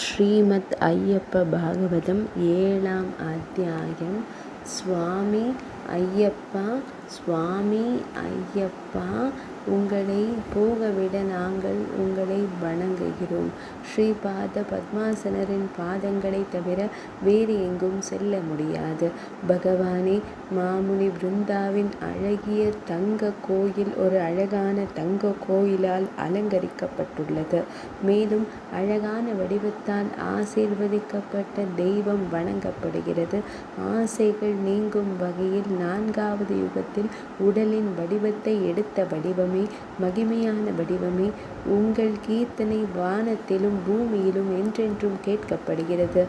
ஸ்ரீமத் ஐயப்ப பாகவதம் 7ஆம் அத்தியாயம். சுவாமி ஐயப்பா, சுவாமி ஐயப்பா, உங்களை போகவிட நாங்கள் உங்களை வணங்குகிறோம். ஸ்ரீபாத பத்மாசனரின் பாதங்களை தவிர வேறு எங்கும் செல்ல முடியாது. பகவானே, மாமுனி பிருந்தாவின் அழகிய தங்க கோயில் ஒரு அழகான தங்க கோயிலால் அலங்கரிக்கப்பட்டுள்ளது. மேலும் அழகான வடிவத்தால் ஆசீர்வதிக்கப்பட்ட தெய்வம் வணங்கப்படுகிறது. ஆசைகள் நீங்கும் வகையில் 4வது யுகத்தில் உடலின் வடிவத்தை எடுத்த வடிவமே, மகிமையான வடிவமே, உங்கள் கீர்த்தனை வானத்திலும் பூமியிலும் என்றென்றும் கேட்கப்படுகிறது.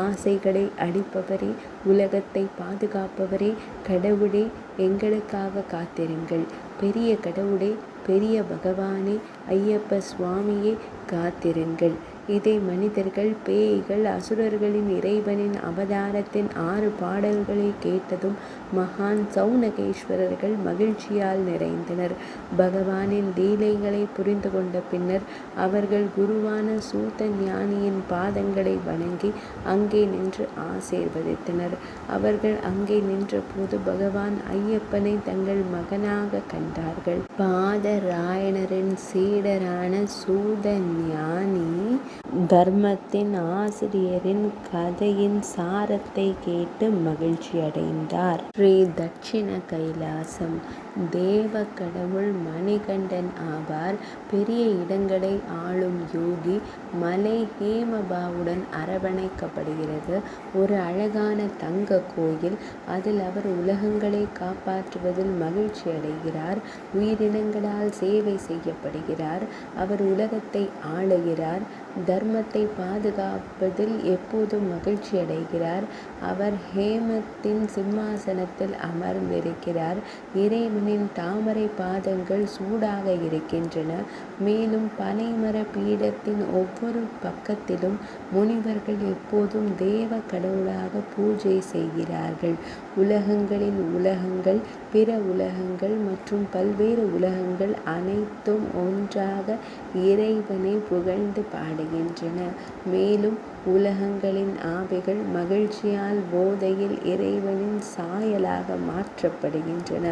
ஆசைகளை அழிப்பவரே, உலகத்தை பாதுகாப்பவரே, கடவுளே, எங்களுக்காக காத்திருங்கள். பெரிய கடவுளே, பெரிய பகவானே, ஐயப்ப சுவாமியே, காத்திருங்கள். இதை மனிதர்கள், பேய்கள், அசுரர்களின் இறைவனின் அவதாரத்தின் 6 பாடல்களை கேட்டதும் மகான் சௌனகேஸ்வரர்கள் மகிழ்ச்சியால் நிறைந்தனர். பகவானின் லீலைகளை புரிந்து கொண்ட பின்னர் அவர்கள் குருவான சூத ஞானியின் பாதங்களை வணங்கி அங்கே நின்று ஆசீர்வதித்தனர். அவர்கள் அங்கே நின்றபோது பகவான் ஐயப்பனை தங்கள் மகனாக கண்டார்கள். பாதராயணரின் சீடரான சூத ஞானி தர்மத்தின் ஆசிரியரின் கதையின் சாரத்தை கேட்டு மகிழ்ச்சியடைந்தார். ஸ்ரீ தட்சிண கைலாசம். தேவ கடவுள் மணிகண்டன் ஆவார். பெரிய இடங்களை ஆளும் யோகி. மலை ஹேமபாவுடன் அரவணைக்கப்படுகிறது. ஒரு அழகான தங்க கோயில். அதில் அவர் உலகங்களை காப்பாற்றுவதில் மகிழ்ச்சி அடைகிறார். உயிரினங்களால் சேவை செய்யப்படுகிறார். அவர் உலகத்தை ஆளுகிறார். தர்மத்தை பாதுகாப்பதில் எப்போதும் மகிழ்ச்சி அடைகிறார். அவர் ஹேமத்தின் சிம்மாசனத்தில் அமர்ந்திருக்கிறார். இறைவனின் தாமரை பாதங்கள் சூடாக இருக்கின்றன. மேலும் பனைமர பீடத்தின் ஒவ்வொரு பக்கத்திலும் முனிவர்கள் எப்போதும் தேவ கடவுளாக பூஜை செய்கிறார்கள். உலகங்களின் உலகங்கள், பிற உலகங்கள் மற்றும் பல்வேறு உலகங்கள் அனைத்தும் ஒன்றாக இறைவனை புகழ்ந்து பாடுகின்றன. மேலும் உலகங்களின் ஆவிகள் மகிழ்ச்சியால் போதையில் இறைவனின் சாயலாக மாற்றப்படுகின்றன.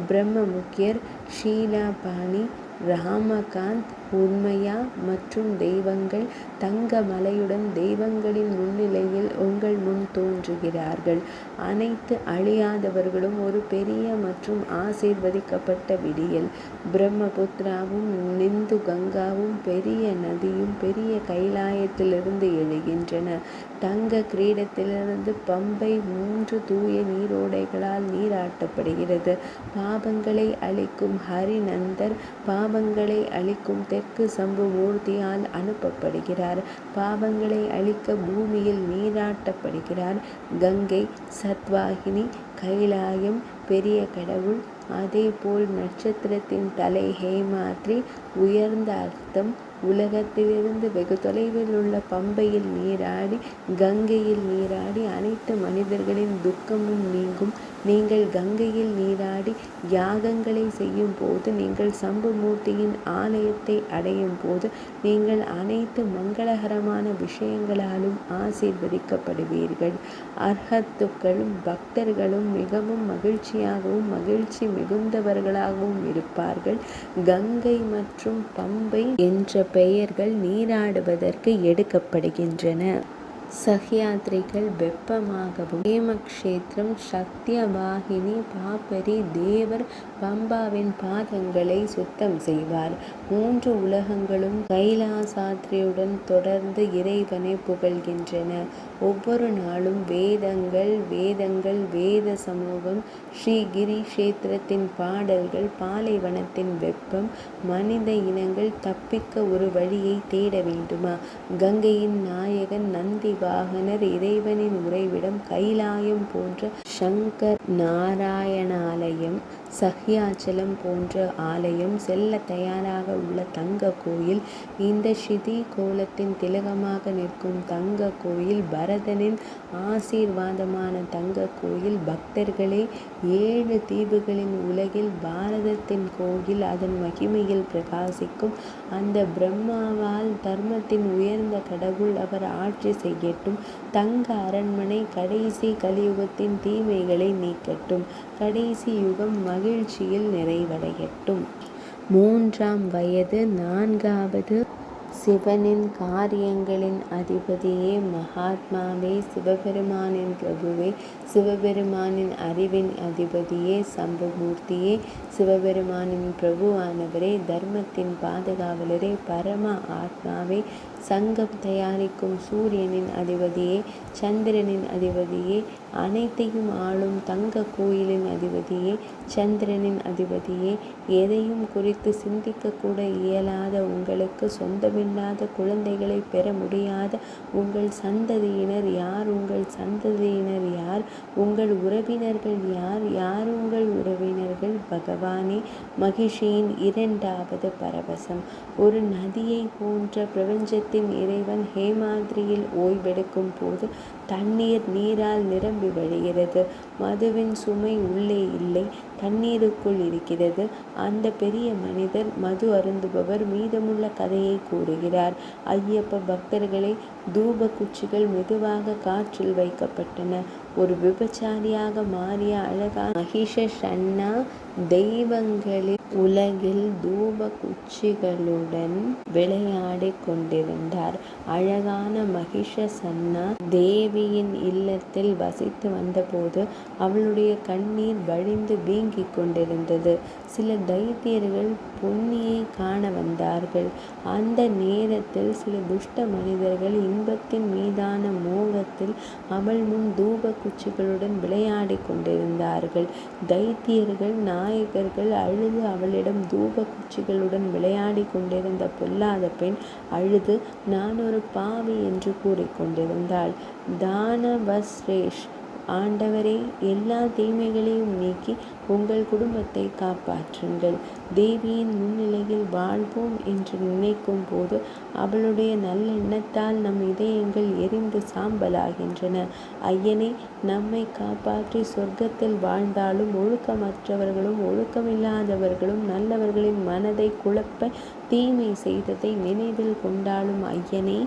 பிரம்ம முக்கியர், ஷீலாபாணி, ராமகாந்த், உண்மையா மற்றும் தெய்வங்கள் தங்க மலையுடன் தெய்வங்களின் முன்னிலையில் உங்கள் முன் தோன்றுகிறார்கள். அனைத்து அழியாதவர்களும் ஒரு பெரிய மற்றும் ஆசீர்வதிக்கப்பட்ட விடியல். பிரம்மபுத்திராவும் நிந்து கங்காவும் பெரிய நதியும் பெரிய கைலாயத்திலிருந்து எழுகின்றன. தங்க கிரீடத்திலிருந்து பம்பை 3 தூய நீரோடைகளால் நீராட்டப்படுகிறது. பாபங்களை அழிக்கும் ஹரிநந்தர் பாபங்களை அழிக்கும் தெற்கு சம்பு மூர்த்தியால் அனுப்பப்படுகிறார். பாவங்களை அழிக்க பூமியில் நீராட்டப்படுகிறார். கங்கை, சத்வாகினி, கைலாயம், பெரிய கடவுள். அதேபோல் நட்சத்திரத்தின் தலை ஹேமாத்ரி. உயர்ந்த அர்த்தம். உலகத்திலிருந்து வெகு தொலைவில் உள்ள பம்பையில் நீராடி, கங்கையில் நீராடி அனைத்து மனிதர்களின் துக்கமும் நீங்கும். நீங்கள் கங்கையில் நீராடி யாகங்களை செய்யும் போது, நீங்கள் சம்புமூர்த்தியின் ஆலயத்தை அடையும் போது, நீங்கள் அனைத்து மங்களகரமான விஷயங்களாலும் ஆசீர்வதிக்கப்படுவீர்கள். அர்ஹத்துக்களும் பக்தர்களும் மிகவும் மகிழ்ச்சியாகவும் மகிழ்ச்சி மிகுந்தவர்களாகவும் இருப்பார்கள். கங்கை மற்றும் பம்பை என்ற பெயர்கள் நீராடுவதற்கு எடுக்கப்படுகின்றன. சஹ்யாத்ரிகள் வெப்பமாகவும், ஹேமக்ஷேத்திரம், சத்யவாகினி, பாப்பரி, தேவர் பம்பாவின் பாதங்களை சுத்தம் செய்வார். 3 உலகங்களும் கைலாசாத்ரியுடன் தொடர்ந்து இறைவனை புகழ்கின்றன. ஒவ்வொரு நாளும் வேதங்கள் வேதங்கள் வேத சமூகம், ஸ்ரீகிரி கஷேத்திரத்தின் பாடல்கள், பாலைவனத்தின் வெப்பம். மனித இனங்கள் தப்பிக்க ஒரு வழியை தேட வேண்டுமா? கங்கையின் நாயகன் நந்தி வாகனர், இறைவனின் உறைவிடம் கைலாயம் போன்ற சங்கர் நாராயணாலயம், சஹ்யாச்சலம் போன்ற ஆலயம், செல்ல தயாராக உள்ள தங்க கோயில், இந்த க்ஷிதி கோலத்தின் திலகமாக நிற்கும் தங்க கோயில், பரதனின் ஆசீர்வாதமான தங்க கோயில். பக்தர்களே, 7 தீவுகளின் உலகில் பாரதத்தின் கோயில் அதன் மகிமையில் பிரகாசிக்கும். அந்த பிரம்மாவால் தர்மத்தின் உயர்ந்த கடவுள் அவர் ஆட்சி செய்யட்டும். தங்க அரண்மனை கடைசி கலியுகத்தின் தீமைகளை நீக்கட்டும். கடைசி யுகம் மகிழ்ச்சியில் நிறைவடையட்டும். 3ஆம் வயது 4வது சிவனின் காரியங்களின் அதிபதியே, மகாத்மாவே, சிவபெருமானின் பிரபுவே, சிவபெருமானின் அறிவின் அதிபதியே, சம்பமூர்த்தியே, சிவபெருமானின் பிரபுவானவரே, தர்மத்தின் பாதுகாவலரே, பரம ஆத்மாவே, சங்கம் தயாரிக்கும் சூரியனின் அதிபதியே, சந்திரனின் அதிபதியே, அனைத்தையும் ஆளும் தங்க கோயிலின் அதிபதியே, சந்திரனின் அதிபதியே, எதையும் குறித்து சிந்திக்க கூட இயலாத உங்களுக்கு, சொந்தமில்லாத குழந்தைகளை பெற முடியாத உங்கள் சந்ததியினர் யார்? உங்கள் சந்ததியினர் யார்? உங்கள் உறவினர்கள் யார்? யார் உங்கள் உறவினர்கள்? பகவானே, மகிஷியின் 2வது பரவசம். ஒரு நதியை போன்ற பிரபஞ்சத்தின் இறைவன் ஹேமாத்ரியில் ஓய்வெடுக்கும் போது தண்ணீர் நீரால் நிரம்பி வழிகிறது. மதுவின் சுமை உள்ளே இல்லை, தண்ணீருக்குள் இருக்கிறது. அந்த பெரிய மனிதர், மது அருந்துபவர், மீதமுள்ள கதையை கூறுகிறார். ஐயப்ப பக்தர்களை, தூப குச்சிகள் மெதுவாக காற்றில் வைக்கப்பட்டன. ஒரு விபச்சாரியாக மாறிய அழகான மகிஷன்னா தெய்வங்களின் உலகில் தூப குச்சிகளுடன் விளையாடிக் கொண்டிருந்தார். அழகான மகிஷசன்னா தேவியின் இல்லத்தில் வசித்து வந்தபோது அவளுடைய கண்ணீர் வழிந்து வீங்கிக் கொண்டிருந்தது. சில தைத்தியர்கள் பொன்னியை காண வந்தார்கள். அந்த நேரத்தில் சில துஷ்ட மனிதர்கள் இன்பத்தின் மீதான மோகத்தில் அவள் முன் தூப குச்சிகளுடன் விளையாடிக் கொண்டிருந்தார்கள். தைத்தியர்கள், நாயகர்கள் அழுது அவளிடம் தூப குச்சிகளுடன் விளையாடிக் கொண்டிருந்த பொல்லாத பெண் அழுது, நான் ஒரு பாவி என்று கூறிக்கொண்டிருந்தாள். தானவஸ்ரேஷ், ஆண்டவரே, எல்லா தீமைகளையும் நீக்கி உங்கள் குடும்பத்தை காப்பாற்றுங்கள். தேவியின் முன்னிலையில் வாழ்வோம் என்று நினைக்கும் போது அவளுடைய நல்லெண்ணத்தால் நம் இதயங்கள் எரிந்து சாம்பலாகின்றன. ஐயனே, நம்மை காப்பாற்றி சொர்க்கத்தில் வாழ்ந்தாலும் ஒழுக்கமற்றவர்களும் ஒழுக்கமில்லாதவர்களும் நல்லவர்களின் மனதை குழப்ப தீமை செய்ததை நினைவில் கொண்டாலும் ஐயனே,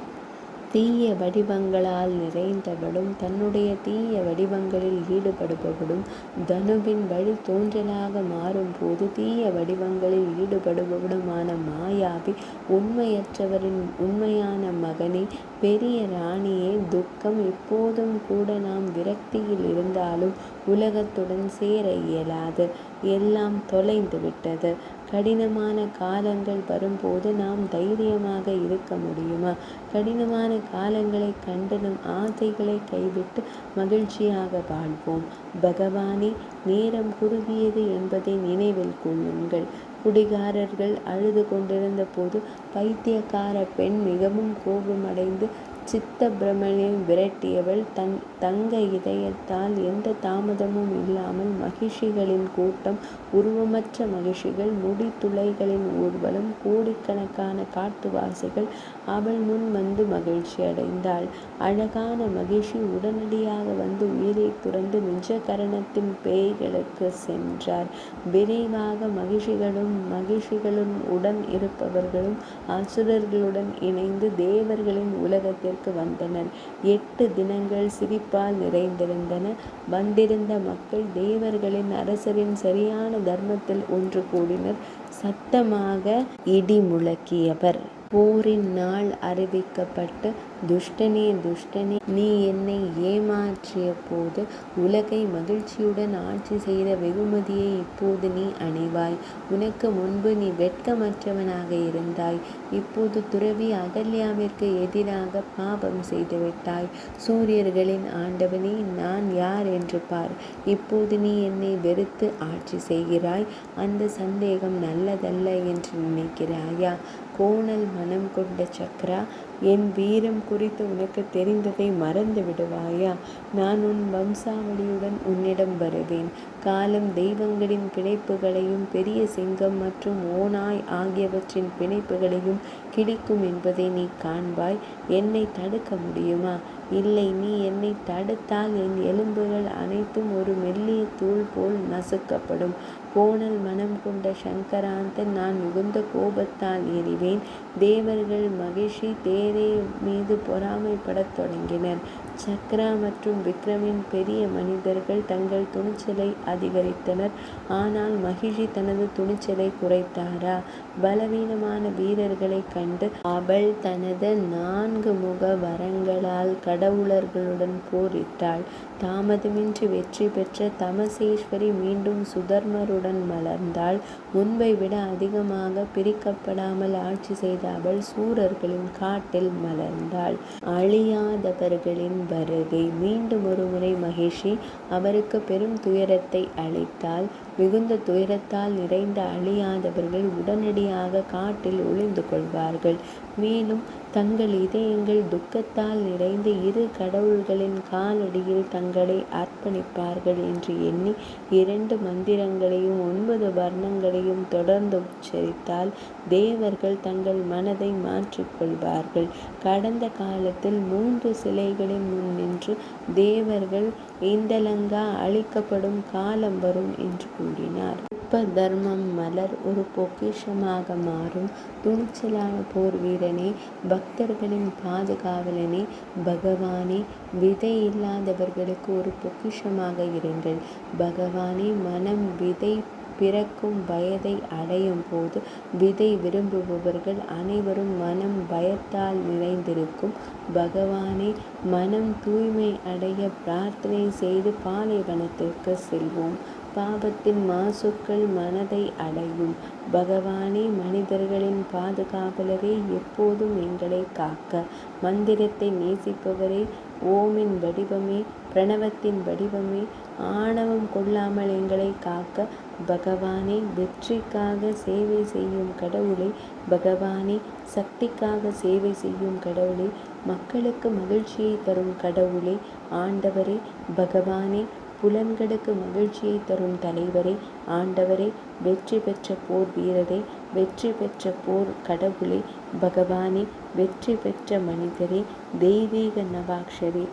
தீய வடிவங்களால் நிறைந்தவளும் தன்னுடைய தீய வடிவங்களில் ஈடுபடுபவளும் தனுவின் வழி தோன்றலாக மாறும் போது தீய வடிவங்களில் ஈடுபடுபவளுமான மாயாவி, உண்மையற்றவரின் உண்மையான மகனே, பெரிய ராணியே, துக்கம். இப்போதும் கூட நாம் விரக்தியில் இருந்தாலும் உலகத்துடன் சேர இயலாது. எல்லாம் தொலைந்து விட்டது. கடினமான காலங்கள் வரும்போது நாம் தைரியமாக இருக்க முடியுமா? கடினமான காலங்களை கண்டு நம் ஆசைகளை கைவிட்டு மகிழ்ச்சியாக வாழ்வோம். பகவானே, நேரம் குறுகியது என்பதை நினைவில் கொள்ளுங்கள். குடிகாரர்கள் அழுது கொண்டிருந்த போது பைத்தியக்கார பெண் மிகவும் கோபமடைந்து சித்தப்பிரமனை விரட்டியவள். தங்க இதயத்தால் எந்த தாமதமும் இல்லாமல் மகிஷிகளின் கூட்டம், உருவமற்ற மகிஷிகள், முடித்துளைகளின் ஊர்வலம், கோடிக்கணக்கான காட்டுவாசிகள் அவள் முன் வந்து மகிழ்ச்சி அடைந்தாள். அழகான மகிஷி உடனடியாக வந்து உயிரை துறந்து நிஜகரணத்தின் பேய்களுக்கு சென்றார். விரைவாக மகிஷிகளும் உடன் இருப்பவர்களும் அசுரர்களுடன் இணைந்து தேவர்களின் உலகத்திற்கு வந்தனர். 8 தினங்கள் சிரிப்பால் நிறைந்திருந்தன. வந்திருந்த மக்கள் தேவர்களின் அரசரின் சரியான தர்மத்தில் ஒன்று கூடினர். சத்தமாக இடி முழக்கியவர், போரின் நாள் அறிவிக்கப்பட்டு, துஷ்டனே, துஷ்டனே, நீ என்னை ஏமாற்றிய போது உலகை மகிழ்ச்சியுடன் ஆட்சி செய்த வெகுமதியை இப்போது நீ அடைவாய். உனக்கு முன்பு நீ வெட்கமற்றவனாக இருந்தாய். இப்போது துறவி அகல்யாவிற்கு எதிராக பாவம் செய்துவிட்டாய். சூரியர்களின் ஆண்டவனே, நான் யார் என்று பார். இப்போது நீ என்னை வெறுத்து ஆட்சி செய்கிறாய். அந்த சந்தேகம் நல்லதல்ல என்று நினைக்கிறாயா? கோணல் மனம் கொண்ட சக்ரா, என் வீரம் குறித்து உனக்கு தெரிந்ததை மறந்து விடுவாயா? நான் உன் வம்சாவளியுடன் உன்னிடம் வருவேன். காலம் தெய்வங்களின் பிணைப்புகளையும் பெரிய சிங்கம் மற்றும் ஓநாய் ஆகியவற்றின் பிணைப்புகளையும் கிழிக்கும் என்பதை நீ காண்பாய். என்னை தடுக்க முடியுமா? இல்லை. நீ என்னை தடுத்தால் என் எலும்புகள் அனைத்தும் ஒரு மெல்லிய தூள் போல் நசுக்கப்படும். கோணல் மனம் கொண்ட சங்கராந்தன், நான் மிகுந்த கோபத்தால் எரிவேன். தேவர்கள் மகிஷி தேரே மீது பொறாமைப்படத் தொடங்கினர். சக்ரா மற்றும் விக்ரமின் பெரிய மனிதர்கள் தங்கள் துணிச்சலை அதிகரித்தனர். ஆனால் மகிஷி தனது துணிச்சலை குறைத்தாரா? பலவீனமான வீரர்களை கண்டு அவள் தனது 4 முக வரங்களால் கடவுளர்களுடன் போரிட்டாள். தாமதமின்றி வெற்றி பெற்ற தமசேஸ்வரி மீண்டும் சுதர்மருடன் மலர்ந்தாள். முன்பை விட அதிகமாக பிரிக்கப்படாமல் ஆட்சி செய்த அவள் சூரர்களின் காட்டில் மலர்ந்தாள். அழியாதவர்களின் வருகை. மீண்டும் ஒருமுறை மகிஷி அவருக்கு பெரும் துயரத்தை அளித்தாள். மிகுந்த துயரத்தால் நிறைந்த அழியாதவர்கள் உடனடியாக காட்டில் ஒளிந்து கொள்வார்கள். மேலும் தங்கள் இதயங்கள் துக்கத்தால் நிறைந்த 2 கடவுள்களின் காலடியில் தங்களை அர்ப்பணிப்பார்கள் என்று எண்ணி 2 மந்திரங்களையும் 9 வர்ணங்களையும் தொடர்ந்து உச்சரித்தால் தேவர்கள் தங்கள் மனதை மாற்றிக்கொள்வார்கள். கடந்த காலத்தில் 3 சிலைகளின் முன் நின்று தேவர்கள் இந்தலங்கா அழிக்கப்படும் காலம் வரும் என்று கூறினார். தர்மம் மலர் ஒரு பொக்கிஷமாக மாறும். துணிச்சலான போர் வீரனே, பக்தர்களின் பாதுகாவலனே, பகவானே, விதை இல்லாதவர்களுக்கு ஒரு பொக்கிஷமாக இருங்கள். பகவானே, மனம் விதை பிறக்கும் வயதை அடையும் போது விதை விரும்புபவர்கள் அனைவரும் மனம் பயத்தால் நிறைந்திருக்கும். பகவானே, மனம் தூய்மை அடைய பிரார்த்தனை செய்து பாலைவனத்திற்கு செல்வோம். பாவத்தின் மாசுக்கள் மனதை அடையும். பகவானே, மனிதர்களின் பாதுகாவலரே, எப்போதும் எங்களை காக்க. மந்திரத்தை நேசிப்பவரே, ஓமின் வடிவமே, பிரணவத்தின் வடிவமே, ஆணவம் கொள்ளாமல் எங்களை காக்க. பகவானே, வெற்றிக்காக சேவை செய்யும் கடவுளே, பகவானே, சக்திக்காக சேவை செய்யும் கடவுளே, மக்களுக்கு மகிழ்ச்சியை தரும் கடவுளே, ஆண்டவரே, பகவானே, புலன்களுக்கு மகிழ்ச்சியை தரும் தலைவரே, ஆண்டவரே, வெற்றி பெற்ற போர் வீரரே, வெற்றி பெற்ற போர் கடவுளே, பகவானே, வெற்றி பெற்ற மனிதரே, தெய்வீக நவாக்ஷரே,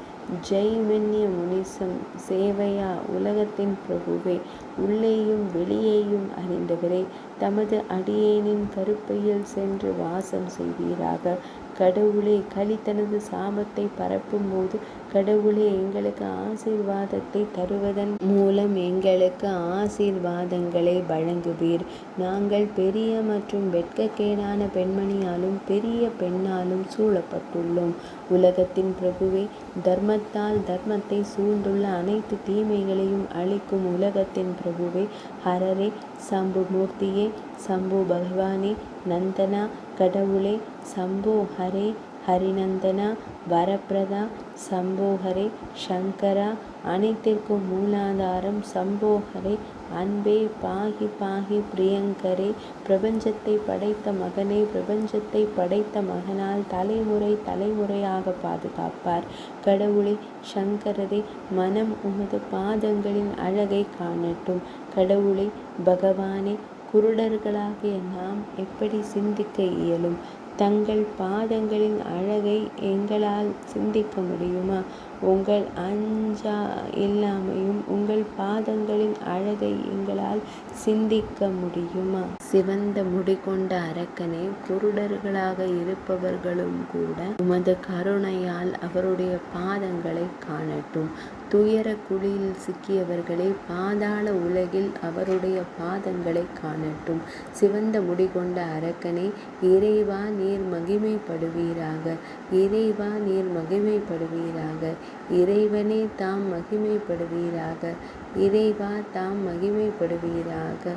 ஜெய்மென்ய முனிசம் சேவையா, உலகத்தின் பிரபுவே, உள்ளேயும் வெளியேயும் அறிந்தவரே, தமது அடியேனின் கருப்பையில் சென்று வாசம் செய்வீராக. கடவுளே, களி தனது சாபத்தை பரப்பும் போது கடவுளே எங்களுக்கு ஆசீர்வாதத்தை தருவதன் மூலம் எங்களுக்கு ஆசீர்வாதங்களை வழங்குவீர். நாங்கள் பெரிய மற்றும் வெட்கக்கேடான பெண்மணியாலும் பெரிய பெண்ணாலும் சூழப்பட்டுள்ளோம். உலகத்தின் பிரபுவே, தர்மத்தால் தர்மத்தை சூழ்ந்துள்ள அனைத்து தீமைகளையும் அழிக்கும் உலகத்தின் பிரபுவே, ஹரரே, சம்பு மூர்த்தியே, சம்பு பகவானே, நந்தனா, கடவுளே, சம்போ ஹரே, ஹரிநந்தனா, வரப்பிரதா, சம்போஹரே, சங்கரா, அனைத்திற்கும் மூலாதாரம், சம்போஹரே, அன்பே, பாகி பாகி பிரியங்கரே, பிரபஞ்சத்தை படைத்த மகனே, பிரபஞ்சத்தை படைத்த மகனால் தலைமுறை தலைமுறையாக பாதுகாப்பார். கடவுளே, சங்கரரே, மனம் உமது பாதங்களின் அழகை காணட்டும். கடவுளே, பகவானே, குருடர்களாகிய நாம் எப்படி சிந்திக்க இயலும்? தங்கள் பாதங்களின் அழகை எங்களால் சிந்திக்க முடியுமா? உங்கள் அஞ்சா இல்லாமையும் உங்கள் பாதங்களின் அழகை எங்களால் சிந்திக்க முடியுமா? சிவந்த முடிகொண்ட அரக்கனே, குருடர்களாக இருப்பவர்களும் கூட உமது கருணையால் அவருடைய பாதங்களை காணட்டும். துயர குழியில் சிக்கியவர்களே, பாதாள உலகில் அவருடைய பாதங்களை காணட்டும். சிவந்த முடிகொண்ட அரக்கனே, இறைவா, நீர் மகிமைப்படுவீராக. இறைவா, நீர் மகிமைப்படுவீராக. இறைவனே, தாம் மகிமைப்படுவீராக. இறைவா, தாம் மகிமைப்படுவீராக.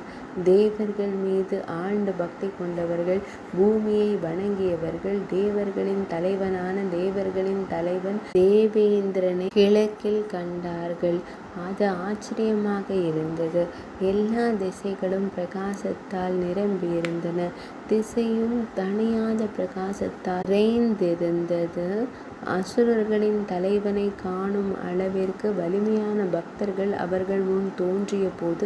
தேவர்கள் மீது ஆழ்ந்த பக்தி கொண்டவர்கள், பூமியை வணங்கியவர்கள், தேவர்களின் தலைவனான தேவர்களின் தலைவன் தேவேந்திரனை கிழக்கில் கண்டார்கள். அது ஆச்சரியமாக இருந்தது. எல்லா திசைகளும் பிரகாசத்தால் நிரம்பியிருந்தன. திசையும் தணியாத பிரகாசத்தால் நிறைந்திருந்தது. அசுரர்களின் தலைவனை காணும் அளவிற்கு வலிமையான பக்தர்கள் அவர்கள் முன் தோன்றிய போது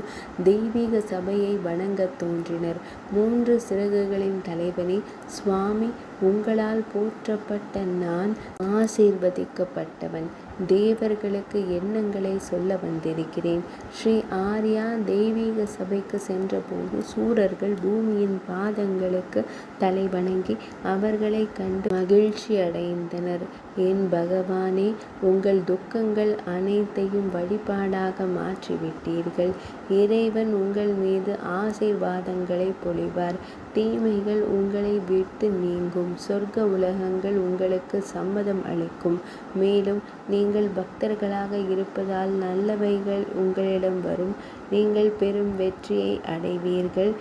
தெய்வீக சபையை வணங்கத் தோன்றினர். 3 சிறகுகளின் தலைவனே, சுவாமி, உங்களால் போற்றப்பட்ட நான் ஆசீர்வதிக்கப்பட்டவன். தேவர்களுக்கு எண்ணங்களை சொல்ல வந்திருக்கிறேன். ஸ்ரீ ஆர்யா தெய்வீக சபைக்கு சென்றபோது சூரர்கள் பூமியின் பாதங்களுக்கு தலை வணங்கி அவர்களை கண்டு மகிழ்ச்சி அடைந்தனர். என் பகவானே, உங்கள் துக்கங்கள் அனைத்தையும் வழிபாடாக மாற்றிவிட்டீர்கள். இறைவன் உங்கள் மீது ஆசீர்வாதங்களை பொழிவார். தீமைகள் உங்களை விட்டு நீங்கும். சொர்க்க உலகங்கள் உங்களுக்கு சம்மதம் அளிக்கும். மேலும் நீங்கள் பக்தர்களாக இருப்பதால் நல்லவைகள் உங்களிடம் வரும். நீங்கள் பெரும் வெற்றியை அடைவீர்கள்.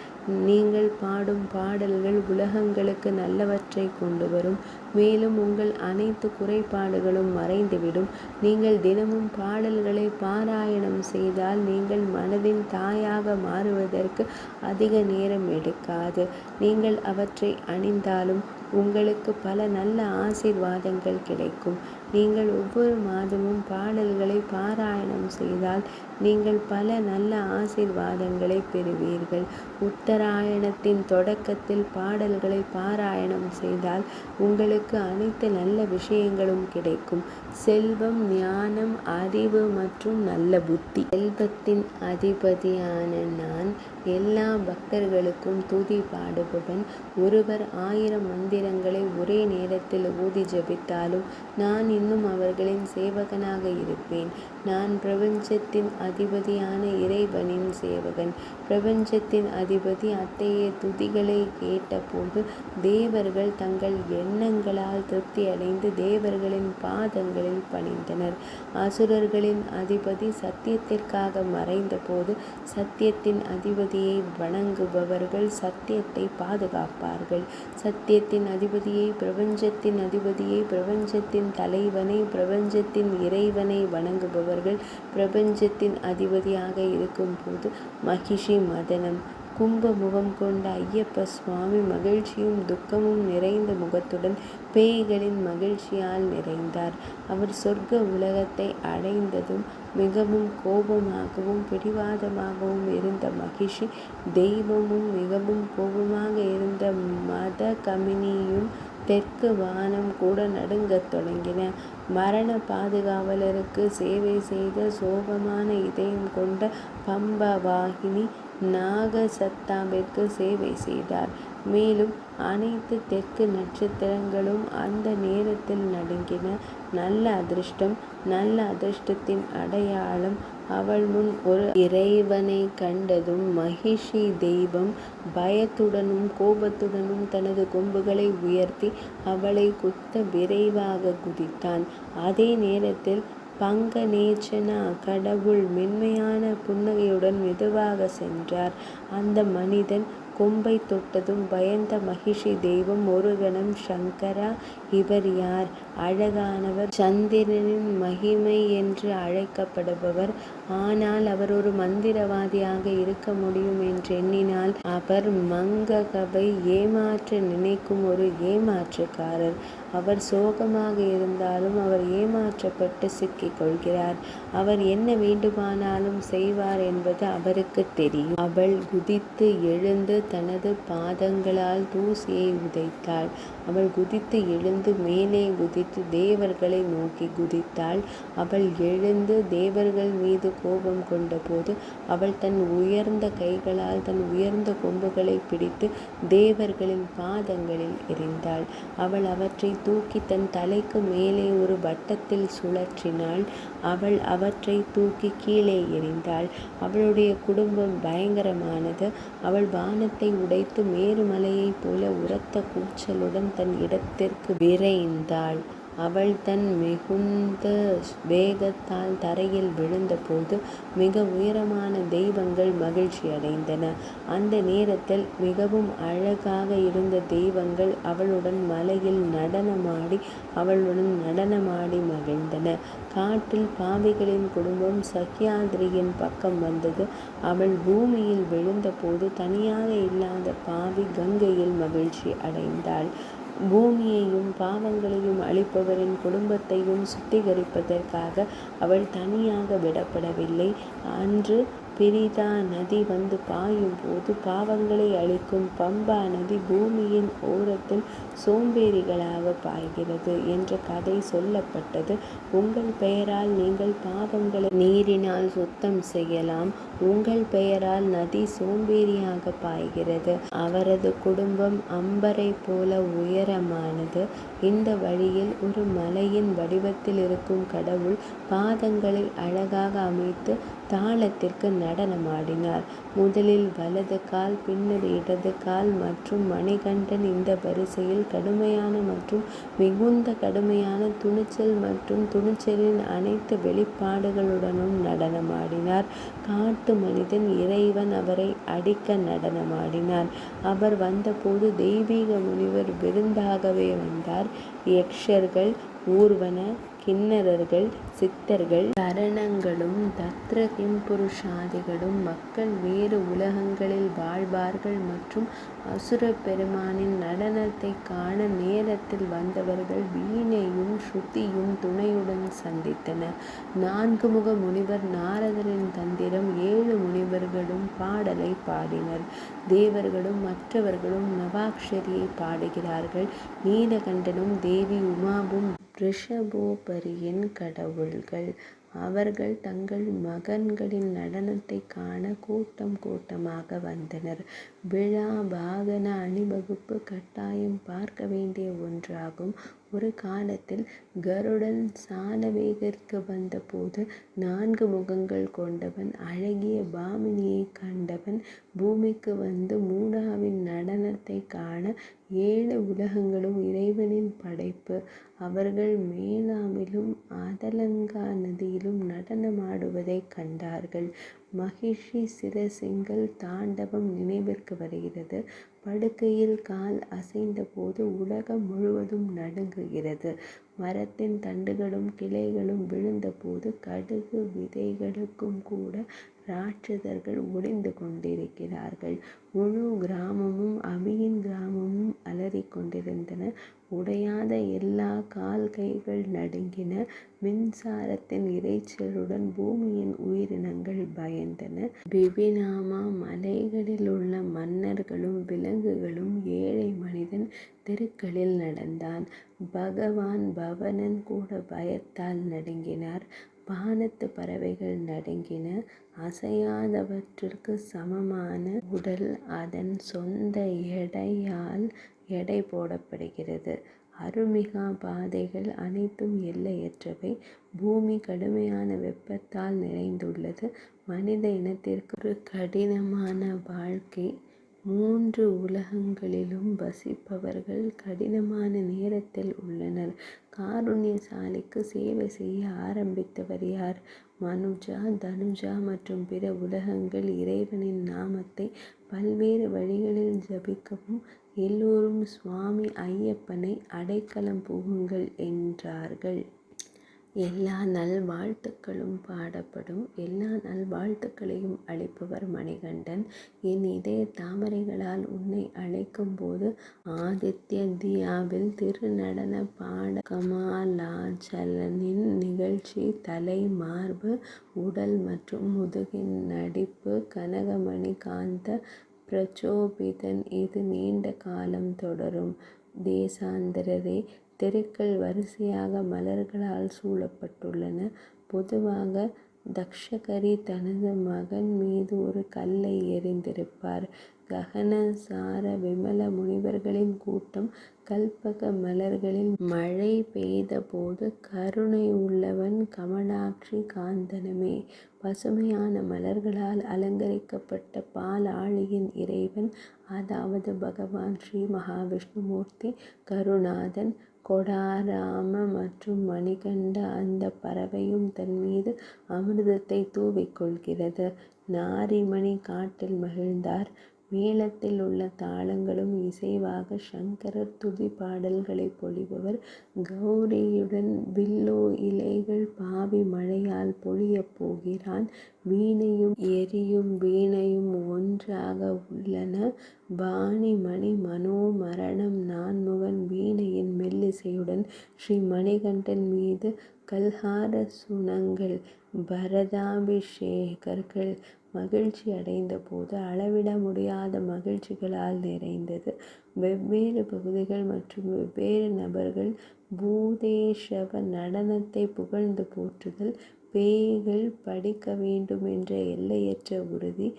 நீங்கள் பாடும் பாடல்கள் உலகங்களுக்கு நல்லவற்றை கொண்டு வரும். மேலும் உங்கள் அனைத்து குறைபாடுகளும் மறைந்துவிடும். நீங்கள் தினமும் பாடல்களை பாராயணம் செய்தால் நீங்கள் மனதின் தாயாக மாறுவதற்கு அதிக நேரம் எடுக்காது. நீங்கள் அவற்றை அணிந்தாலும் உங்களுக்கு பல நல்ல ஆசீர்வாதங்கள் கிடைக்கும். நீங்கள் ஒவ்வொரு மாதமும் பாடல்களை பாராயணம் செய்தால் நீங்கள் பல நல்ல ஆசீர்வாதங்களை பெறுவீர்கள். உத்தராயணத்தின் தொடக்கத்தில் பாடல்களை பாராயணம் செய்தால் உங்களுக்கு அனைத்து நல்ல விஷயங்களும் கிடைக்கும். செல்வம், ஞானம், அறிவு மற்றும் நல்ல புத்தி. செல்வத்தின் அதிபதியான நான் எல்லா பக்தர்களுக்கும் துதி பாடுபவன். ஒருவர் 1000 மந்திரங்களை ஒரே நேரத்தில் ஓதி ஜபித்தாலும் நான் இன்னும் அவர்களின் சேவகனாக இருப்பேன். நான் பிரபஞ்சத்தின் அதிபதியான இறைவனின் சேவகன். பிரபஞ்சத்தின் அதிபதி அத்தகைய துதிகளை கேட்டபோது தேவர்கள் தங்கள் எண்ணங்களால் திருப்தி அடைந்து தேவர்களின் பாதங்களில் பணிந்தனர். அசுரர்களின் அதிபதி சத்தியத்திற்காக மறைந்த போது சத்தியத்தின் அதிபதியை வணங்குபவர்கள் சத்தியத்தை பாதுகாப்பார்கள். சத்தியத்தின் அதிபதியை, பிரபஞ்சத்தின் அதிபதியை, பிரபஞ்சத்தின் தலைவனை, பிரபஞ்சத்தின் இறைவனை வணங்குபவர்கள் பிரபஞ்சத்தின் அதிபதியாக இருக்கும் போது மகிஷி மதனம். கும்ப முகம் கொண்ட ஐயப்ப சுவாமி மகிழ்ச்சியும் துக்கமும் நிறைந்த முகத்துடன் பேய்களின் மகிழ்ச்சியால் நிறைந்தார். அவர் சொர்க்க உலகத்தை அடைந்ததும் மிகவும் கோபமாகவும் பிடிவாதமாகவும் இருந்த மகிஷி தெய்வமும் மிகவும் கோபமாக இருந்த மத கமினியும் தெற்கு வானம் கூட நடுங்கத் தொடங்கின. மரண பாதுகாவலருக்கு சேவை செய்த சோகமான இதயம் கொண்ட பம்பவாகினி நாகசத்தாவிற்கு சேவை செய்தார். மேலும் அனைத்து தெற்கு நட்சத்திரங்களும் அந்த நேரத்தில் நடுங்கின. நல்ல அதிர்ஷ்டம், நல்ல அதிர்ஷ்டத்தின் அடையாளம். அவள் முன் ஒரு இறைவனை கண்டதும் மகிஷி தெய்வம் பயத்துடனும் கோபத்துடனும் தனது கொம்புகளை உயர்த்தி அவளை குத்த விரைவாக குதித்தான். அதே நேரத்தில் பங்கநேச்சனா கடவுள் மென்மையான புன்னகையுடன் மெதுவாக சென்றார். அந்த மனிதன் கொம்பை தொட்டதும் பயந்த மகிஷி தெய்வம் ஒரு கணம், சங்கரா, இவர் யார்? அழகானவர், சந்திரனின் மகிமை என்று அழைக்கப்படுபவர். ஆனால் அவர் ஒரு மந்திரவாதியாக இருக்க முடியும் என்று எண்ணினால் அவர் மங்ககவை ஏமாற்ற நினைக்கும் ஒரு ஏமாற்றுக்காரர். அவர் சோகமாக இருந்தாலும் அவர் ஏமாற்றப்பட்டு சிக்கிக் கொள்கிறார். அவர் என்ன வேண்டுமானாலும் செய்வார் என்பது அவருக்கு தெரியும். அவள் குதித்து எழுந்து தனது பாதங்களால் தூசியை உதைத்தாள். அவள் குதித்து எழுந்து மேலே குதித்து தேவர்களை நோக்கி குதித்தாள். அவள் எழுந்து தேவர்கள் மீது கோபம் கொண்டபோது அவள் தன் உயர்ந்த கைகளால் தன் உயர்ந்த கொம்புகளை பிடித்து தேவர்களின் பாதங்களில் எறிந்தாள். அவள் அவற்றை தூக்கி தன் தலைக்கு மேலே ஒரு வட்டத்தில் சுழற்றினாள். அவள் அவற்றை தூக்கி கீழே எறிந்தாள். அவளுடைய குடும்பம் பயங்கரமானது. அவள் வானத்தை உடைத்து மேருமலையைப் போல உரத்த கூச்சலுடன் தன் இடத்திற்கு விரைந்தாள். அவள் தன் மிகுந்த வேகத்தால் தரையில் விழுந்தபோது மிக உயரமான தெய்வங்கள் மகிழ்ச்சி அடைந்தன. அந்த நேரத்தில் மிகவும் அழகாக இருந்த தெய்வங்கள் அவளுடன் மலையில் நடனமாடி மகிழ்ந்தன. காட்டில் பாவிகளின் குடும்பம் சஹ்யாத்ரியின் பக்கம் வந்தது. அவள் பூமியில் விழுந்தபோது தனியாக இல்லாத பாவி கங்கையில் மகிழ்ச்சி அடைந்தாள். பூமியையும் பாவங்களையும் அழிப்பவரின் குடும்பத்தையும் சுத்திகரிப்பதற்காக அவள் தனியாக விடப்படவில்லை. அன்று பிரிதா நதி வந்து பாயும் போது பாவங்களை அழிக்கும் பம்பா நதி பூமியின் ஓரத்தில் சோம்பேறிகளாக பாய்கிறது என்ற கதை சொல்லப்பட்டது. உங்கள் பெயரால் நீங்கள் பாவங்களை நீரினால் சுத்தம் செய்யலாம். உங்கள் பெயரால் நதி சோம்பேறியாக பாய்கிறது. அவரது குடும்பம் அம்பரை போல உயரமானது. இந்த வழியில் ஒரு மலையின் வடிவத்தில் இருக்கும் கடவுள் பாதங்களை அழகாக அமைத்து தாளத்திற்கு நடனமாடினார். முதலில் வலது கால், பின்னர் இடது கால் மற்றும் மணிகண்டன் இந்த வரிசையில் கடுமையான மற்றும் மிகுந்த கடுமையான துணிச்சல் மற்றும் துணிச்சலின் அனைத்து வெளிப்பாடுகளுடனும் நடனமாடினார். காட்டு மனிதன் இறைவன் அவரை அடிக்க நடனமாடினார். அவர் வந்தபோது தெய்வீக முனிவர் விருந்தாகவே வந்தார். யக்ஷர்கள், ஊர்வன, கிண்ணறர்கள், சித்தர்கள், கரணங்களும் தத்ர கிம்புருஷாதிகளும் மக்கள் வேறு உலகங்களில் வாழ்வார்கள் மற்றும் அசுர பெருமானின் நடனத்தை காண நேரத்தில் வந்தவர்கள் வீணையும் ஸ்ருதியும் துணையுடன் சந்தித்தனர். 4 முக முனிவர் நாரதரின் தந்திரம், 7 முனிவர்களும் பாடலை பாடினர். தேவர்களும் மற்றவர்களும் நவாக்ஷரியை பாடுகிறார்கள். நீலகண்டனும் தேவி உமாவும் ரிஷபோபரியின் கடவுள்கள். அவர்கள் தங்கள் மகன்களின் நடனத்தை காண கூட்டம் கூட்டமாக வந்தனர். விழா வாகன அணிவகுப்பு கட்டாயம் பார்க்க வேண்டிய ஒன்றாகும். ஒரு காலத்தில் கருடன் சாலவேகருக்கு வந்தபோது 4 முகங்கள் கொண்டவன் அழகிய பாமினியை கண்டவன் பூமிக்கு வந்து மூடாவின் நடனத்தை காண 7 உலகங்களும் இறைவனின் படைப்பு. அவர்கள் மேலாவிலும் அதலங்கா நதியிலும் நடனமாடுவதை கண்டார்கள். மகிஷி சிரசிங்கல் தாண்டவம் நினைவிற்கு வருகிறது. படுக்கையில் கால் அசைந்தபோது உலகம் முழுவதும் நடுங்குகிறது. மரத்தின் தண்டுகளும் கிளைகளும் விழுந்தபோது கடுகு விதைகளுக்கும் கூட ராட்சதர்கள் ஒளிந்து கொண்டிருக்கிறார்கள். முழு கிராமமும் அபியின் கிராமமும் அலறிக் கொண்டிருந்தன. உடையாத எல்லா கால் கைகள் நடுங்கின. மின்சாரத்தின் இரைச்சலுடன் பூமியின் உயிரினங்கள் பயந்தன. பிபினாமா மலைகளில் உள்ள மன்னர்களும் விலங்குகளும் ஏழை மனிதன் தெருக்களில் நடந்தான். பகவான் பவனன் கூட பயத்தால் நடுங்கினார். வானத்து பறவைகள் நடுங்கின. அசையாதவற்றிற்கு சமமான உடல் அதன் சொந்த எடையால் எடை போடப்படுகிறது. அருமிகா பாதைகள் அனைத்தும் எல்லையற்றவை. பூமி கடுமையான வெப்பத்தால் நிறைந்துள்ளது. மனித இனத்திற்கு ஒரு கடினமான வாழ்க்கை. 3 உலகங்களிலும் வசிப்பவர்கள் கடினமான நேரத்தில் உள்ளனர். காருண்யசாலிக்கு சேவை செய்ய ஆரம்பித்தவர் யார்? மனுஜா, தனுஜா மற்றும் பிற உலகங்கள் இறைவனின் நாமத்தை பல்வேறு வழிகளில் ஜபிக்கவும் எல்லோரும் சுவாமி ஐயப்பனை அடைக்கலம் புகுங்கள் என்றார்கள். எல்லா நல்வாழ்த்துக்களும் பாடப்படும். எல்லா நல்வாழ்த்துக்களையும் அளிப்பவர் மணிகண்டன். என் இதய தாமரைகளால் உன்னை அழைக்கும்போது ஆதித்ய தியாவில் திருநடன பாட கமாலாச்சலனின் நிகழ்ச்சி, தலை, மார்பு, உடல் மற்றும் முதுகின் நடிப்பு, கனகமணி காந்த பிரச்சோபிதன். இது நீண்ட காலம் தொடரும். தேசாந்தரரே, தெருக்கள் வரிசையாக மலர்களால் சூழப்பட்டுள்ளன. பொதுவாக தக்ஷகரி தனது மகன் மீது ஒரு கல்லை எறிந்திருப்பார். ககனசார விமல முனிவர்களின் கூட்டம் கல்பக மலர்களில் மழை பெய்தபோது கருணை உள்ளவன் கமலாட்சி காந்தனமே. பசுமையான மலர்களால் அலங்கரிக்கப்பட்ட பாலாழியின் இறைவன், அதாவது பகவான் ஸ்ரீ மகாவிஷ்ணுமூர்த்தி கருநாதன். கொடாராம மற்றும் மணிகண்ட அந்த பறவையும் தன் மீது அமிர்தத்தை தூவிக்கொள்கிறது. நாரிமணி காட்டில் மகிழ்ந்தார். மேளத்தில் உள்ள தாளங்களும் இசைவாக சங்கரர் துதி பாடல்களை பொழிபவர். கௌரியுடன் வில்லோ இலைகள் பாவி மழையால் பொழியப் போகிறான். வீணையும் எரியும் வீணையும் ஒன்றாக உள்ளன. வாணி மணி மனோமரணம் நான்முகன் வீணையின் மெல்லிசையுடன் ஸ்ரீ மணிகண்டன் மீது கல்ஹார சுனங்கள் பரதாபிஷேகர்கள் மகிழ்ச்சி அடைந்த போது அளவிட முடியாத மகிழ்ச்சிகளால் நிறைந்தது. வெவ்வேறு பகுதிகள் மற்றும் வெவ்வேறு நபர்கள் பூதேஷவ நடனத்தை புகழ்ந்து போற்றுதல். பேய்கள் படிக்க வேண்டும் என்ற எல்லையற்ற உறுதி.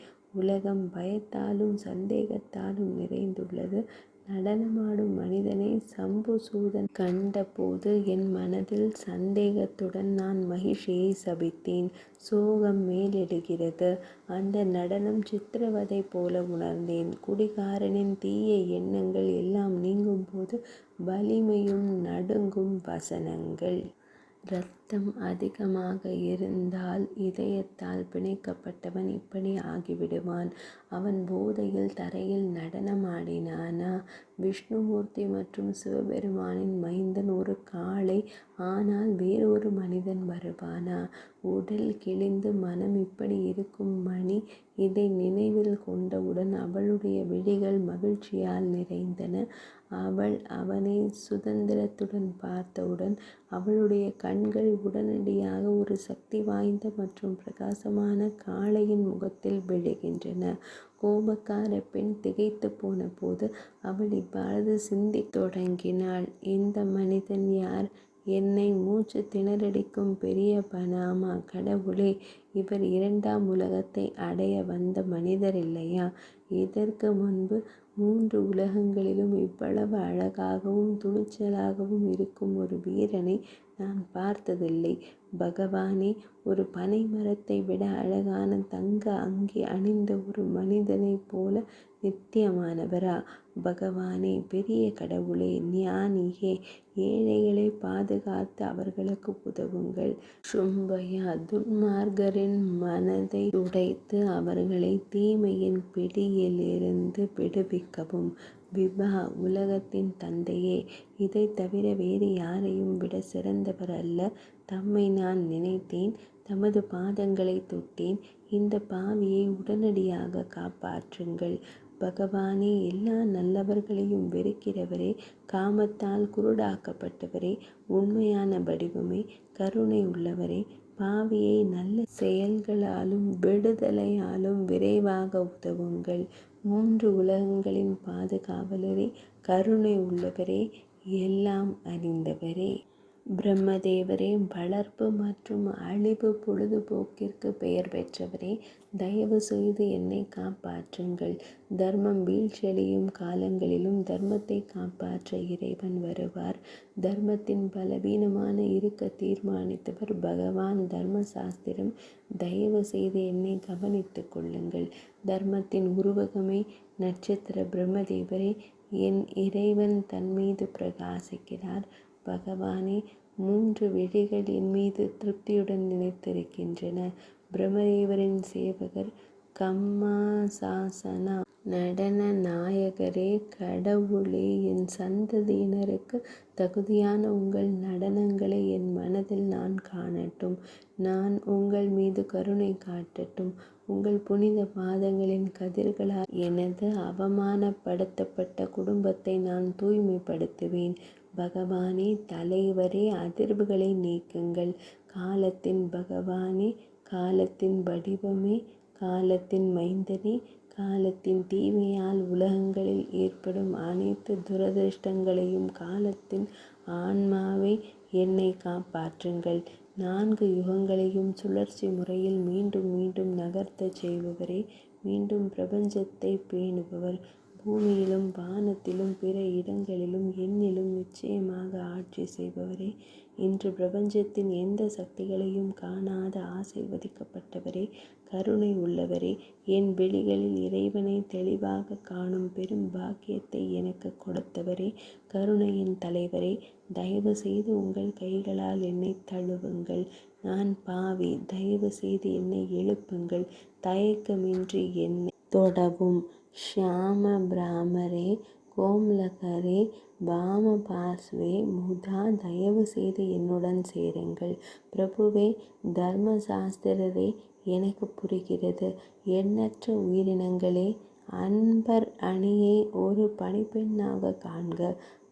உலகம் பயத்தாலும் சந்தேகத்தாலும் நிறைந்துள்ளது. நடனமாடும் மனிதனை சம்புசூதன் கண்டபோது என் மனதில் சந்தேகத்துடன் நான் மகிழ்ச்சியை சபித்தேன். சோகம் மேலெழுகிறது. அந்த நடனம் சித்திரவதை போல உணர்ந்தேன். குடிகாரனின் தீய எண்ணங்கள் எல்லாம் நீங்கும்போது வலிமையும் நடுங்கும் வசனங்கள். இரத்தம் அதிகமாக இருந்தால் இதயத்தால் பிணைக்கப்பட்டவன் இப்படி ஆகிவிடுவான். அவன் போதையில் தரையில் நடனமாடினானா? விஷ்ணுமூர்த்தி மற்றும் சிவபெருமானின் மைந்தன் ஒரு காளை. ஆனால் வேறொரு மனிதன் வருவானா? உடல் கிழிந்து மனம் இப்படி இருக்கும் மணி. இதை நினைவில் கொண்டவுடன் அவளுடைய விழிகள் மகிழ்ச்சியால் நிறைந்தன. அவள் அவனை சுதந்திரத்துடன் பார்த்தவுடன் அவளுடைய கண்கள் உடனடியாக ஒரு சக்தி வாய்ந்த மற்றும் பிரகாசமான காளையின் முகத்தில் விழுகின்றன. கோபக்கார பெண் திகைத்து போன போது அவள் இவ்வாறு சிந்திக்க தொடங்கினாள். இந்த மனிதன் யார்? என்னை மூச்சு திணறடிக்கும் பெரிய பனாமா. கடவுளே, இவர் இரண்டாம் உலகத்தை அடைய வந்த மனிதர் இல்லையா? இதற்கு முன்பு 3 உலகங்களிலும் இவ்வளவு அழகாகவும் துணிச்சலாகவும் இருக்கும் ஒரு வீரனை நான் பார்த்ததில்லை. பகவானே, ஒரு பனை மரத்தை விட அழகான தங்க அங்கி அணிந்த ஒரு மனிதனைப் போல நித்தியமானவரா? பகவானே, பெரிய கடவுளே, ஞானியே, ஏழைகளை பாதுகாத்து அவர்களுக்கு உதவுங்கள். சும்பையா, துன்மார்க்கரின் மனதை உடைத்து அவர்களை தீமையின் பிடியிலிருந்து விடுவிக்கவும். விபா, உலகத்தின் தந்தையே, இதை தவிர வேறு யாரையும் விட சிறந்தவர் அல்ல. தம்மை நான் நினைத்தேன், தமது பாதங்களை தொட்டேன். இந்த பாவியை உடனடியாக காப்பாற்றுங்கள். பகவானே, எல்லா நல்லவர்களையும் வெறுக்கிறவரே, காமத்தால் குருடாக்கப்பட்டவரே, உண்மையான வடிவமே, கருணை உள்ளவரே, பாவியை நல்ல செயல்களாலும் விடுதலையாலும் விரைவாக உதவுங்கள். 3 உலகங்களின் பாதுகாவலரே, கருணை உள்ளவரே, எல்லாம் அறிந்தவரே. பிரம்மதேவரே, வளர்ப்பு மற்றும் அழிவு பொழுதுபோக்கிற்கு பெயர் பெற்றவரே, தயவு செய்து என்னை காப்பாற்றுங்கள். தர்மம் வீழ்ச்சியடையும் காலங்களிலும் தர்மத்தை காப்பாற்ற இறைவன் வருவார். தர்மத்தின் பலவீனமான இருக்க தீர்மானித்தவர் பகவான். தர்மசாஸ்திரம், தயவு செய்து என்னை கவனித்து கொள்ளுங்கள். தர்மத்தின் உருவகமே, நட்சத்திர பிரம்மதேவரே, என் இறைவன் தன் மீது பிரகாசிக்கிறார். பகவானே, 3 விழிகள் என் மீது திருப்தியுடன் நினைத்திருக்கின்றன. பிரம்மதேவரின் சேவகர் கம்மாசாசனா, நடன நாயகரே, கடவுளே, என் சந்ததியினருக்கு தகுதியான உங்கள் நடனங்களை என் மனதில் நான் காணட்டும். நான் உங்கள் மீது கருணை காட்டட்டும். உங்கள் புனித பாதங்களின் கதிர்களால் எனது அவமானப்படுத்தப்பட்ட குடும்பத்தை நான் தூய்மைப்படுத்துவேன். பகவானே, தலைவரே, அதிர்வுகளை நீக்குங்கள். காலத்தின் பகவானே, காலத்தின் வடிவமே, காலத்தின் மைந்தனே, காலத்தின் தீமையால் உலகங்களில் ஏற்படும் அனைத்து துரதிர்ஷ்டங்களையும் காலத்தின் ஆன்மாவை என்னை காப்பாற்றுங்கள். 4 யுகங்களையும் சுழற்சி முறையில் மீண்டும் மீண்டும் நகர்த்தச் செய்பவரே, மீண்டும் பிரபஞ்சத்தை பேணுபவர், பூமியிலும் வானத்திலும் பிற இடங்களிலும் என்னிலும் நிச்சயமாக ஆட்சி செய்பவரே, இன்று பிரபஞ்சத்தின் எந்த சக்திகளையும் காணாத ஆசீர்வதிக்கப்பட்டவரே, கருணை உள்ளவரே, என் விழிகளில் இறைவனை தெளிவாக காணும் பெரும் பாக்கியத்தை எனக்கு கொடுத்தவரே, கருணையின் தலைவரே, தயவு செய்து உங்கள் கைகளால் என்னை தழுவுங்கள். நான் பாவி, தயவு செய்து என்னை எழுப்புங்கள். தயக்கமின்றி என்னை தொடவும். ஷியாம பிராமரே, கோம்லகரே, பாம பார்ஸ்வே, முதா, தயவு செய்து என்னுடன் சேருங்கள். பிரபுவே, தர்மசாஸ்திரரே, எனக்கு புரிகிறது. எண்ணற்ற உயிரினங்களே, அன்பர் அணியை ஒரு பணிப்பெண்ணாக காண்க.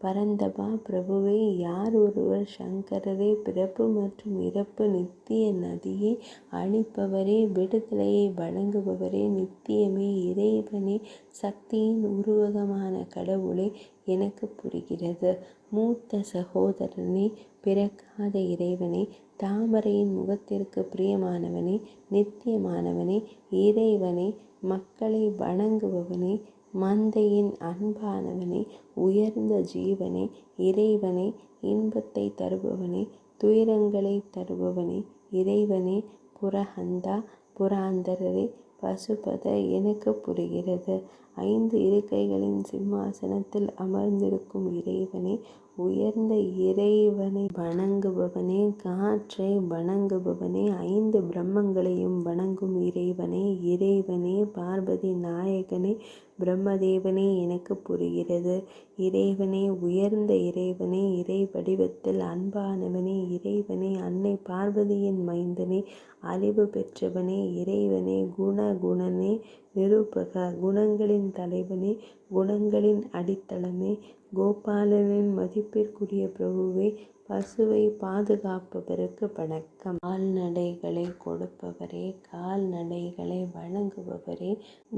பரந்தபா, பிரபுவே, யார் ஒருவர் சங்கரரே, பிறப்பு மற்றும் இறப்பு நித்திய நதியை அழிப்பவரே, விடுதலையை வழங்குபவரே, நித்தியமே, இறைவனே, சக்தியின் உருவகமான கடவுளே, எனக்கு புரிகிறது. மூத்த சகோதரனே, பிறக்காத இறைவனே, தாமரையின் முகத்திற்கு பிரியமானவனே, நித்தியமானவனே, இறைவனே, மக்களை வணங்குபவனே, மந்தையின் அன்பானவனே, உயர்ந்த ஜீவனே, இறைவனே, இன்பத்தை தருபவனே, துயரங்களை தருபவனே, இறைவனே, புரஹந்தா, புராந்தரரே, பசுபத, எனக்கு புரிகிறது. 5 இருக்கைகளின் சிம்மாசனத்தில் அமர்ந்திருக்கும் இறைவனே, உயர்ந்த இறைவனை வணங்குபவனே, காற்றை வணங்குபவனே, 5 பிரம்மங்களையும் வணங்கும் இறைவனே, இறைவனே, பார்வதி நாயகனே, பிரம்மதேவனே, எனக்கு புரிகிறது. இறைவனே, உயர்ந்த இறைவனே, இறை வடிவத்தில் அன்பானவனே, இறைவனே, அன்னை பார்வதியின் மைந்தனே, அழிவு பெற்றவனே, இறைவனே, குணகுணனே, நிரூபக, குணங்களின் தலைவனே, குணங்களின் அடித்தளமே, கோபாலனின் மதிப்பிற்குரிய பிரபுவே, பசுவை பாதுகாப்பவருக்கு வணக்கம். கால்நடைகளை கொடுப்பவரே, கால்நடைகளை வழங்குபவரே,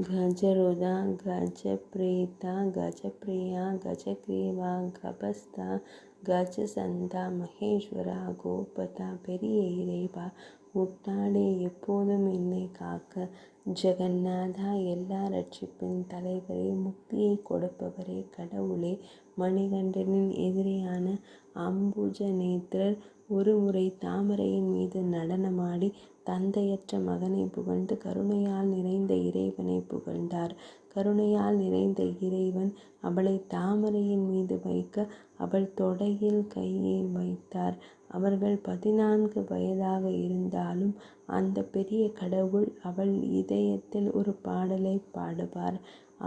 கஜருதா, கஜப்ரீதா, கஜப்ரியா, கஜக்ரீவா, கபஸ்தா, கஜசந்தா, மகேஸ்வரா, கோபதா, பெரிய இறைவா, முட்டாளே, எப்போதும் என்னை காக்க. ஜெகந்நாதா, எல்லா ரட்சிப்பின் தலைவரே, முக்தியை கொடுப்பவரே, கடவுளே, மணிகண்டனின் எதிரியான அம்புஜ நேத்திரர் ஒருமுறை தாமரையின் மீது நடனமாடி தந்தையற்ற மகனை புகழ்ந்து கருணையால் நிறைந்த இறைவனை புகழ்ந்தார். கருணையால் நிறைந்த இறைவன் அவளை தாமரையின் மீது வைக்க அவள் தொடையில் கையை வைத்தார். அவர்கள் 14 வயதாக இருந்தாலும் அந்த பெரிய கடவுள் அவள் இதயத்தில் ஒரு பாடலை பாடுவார்.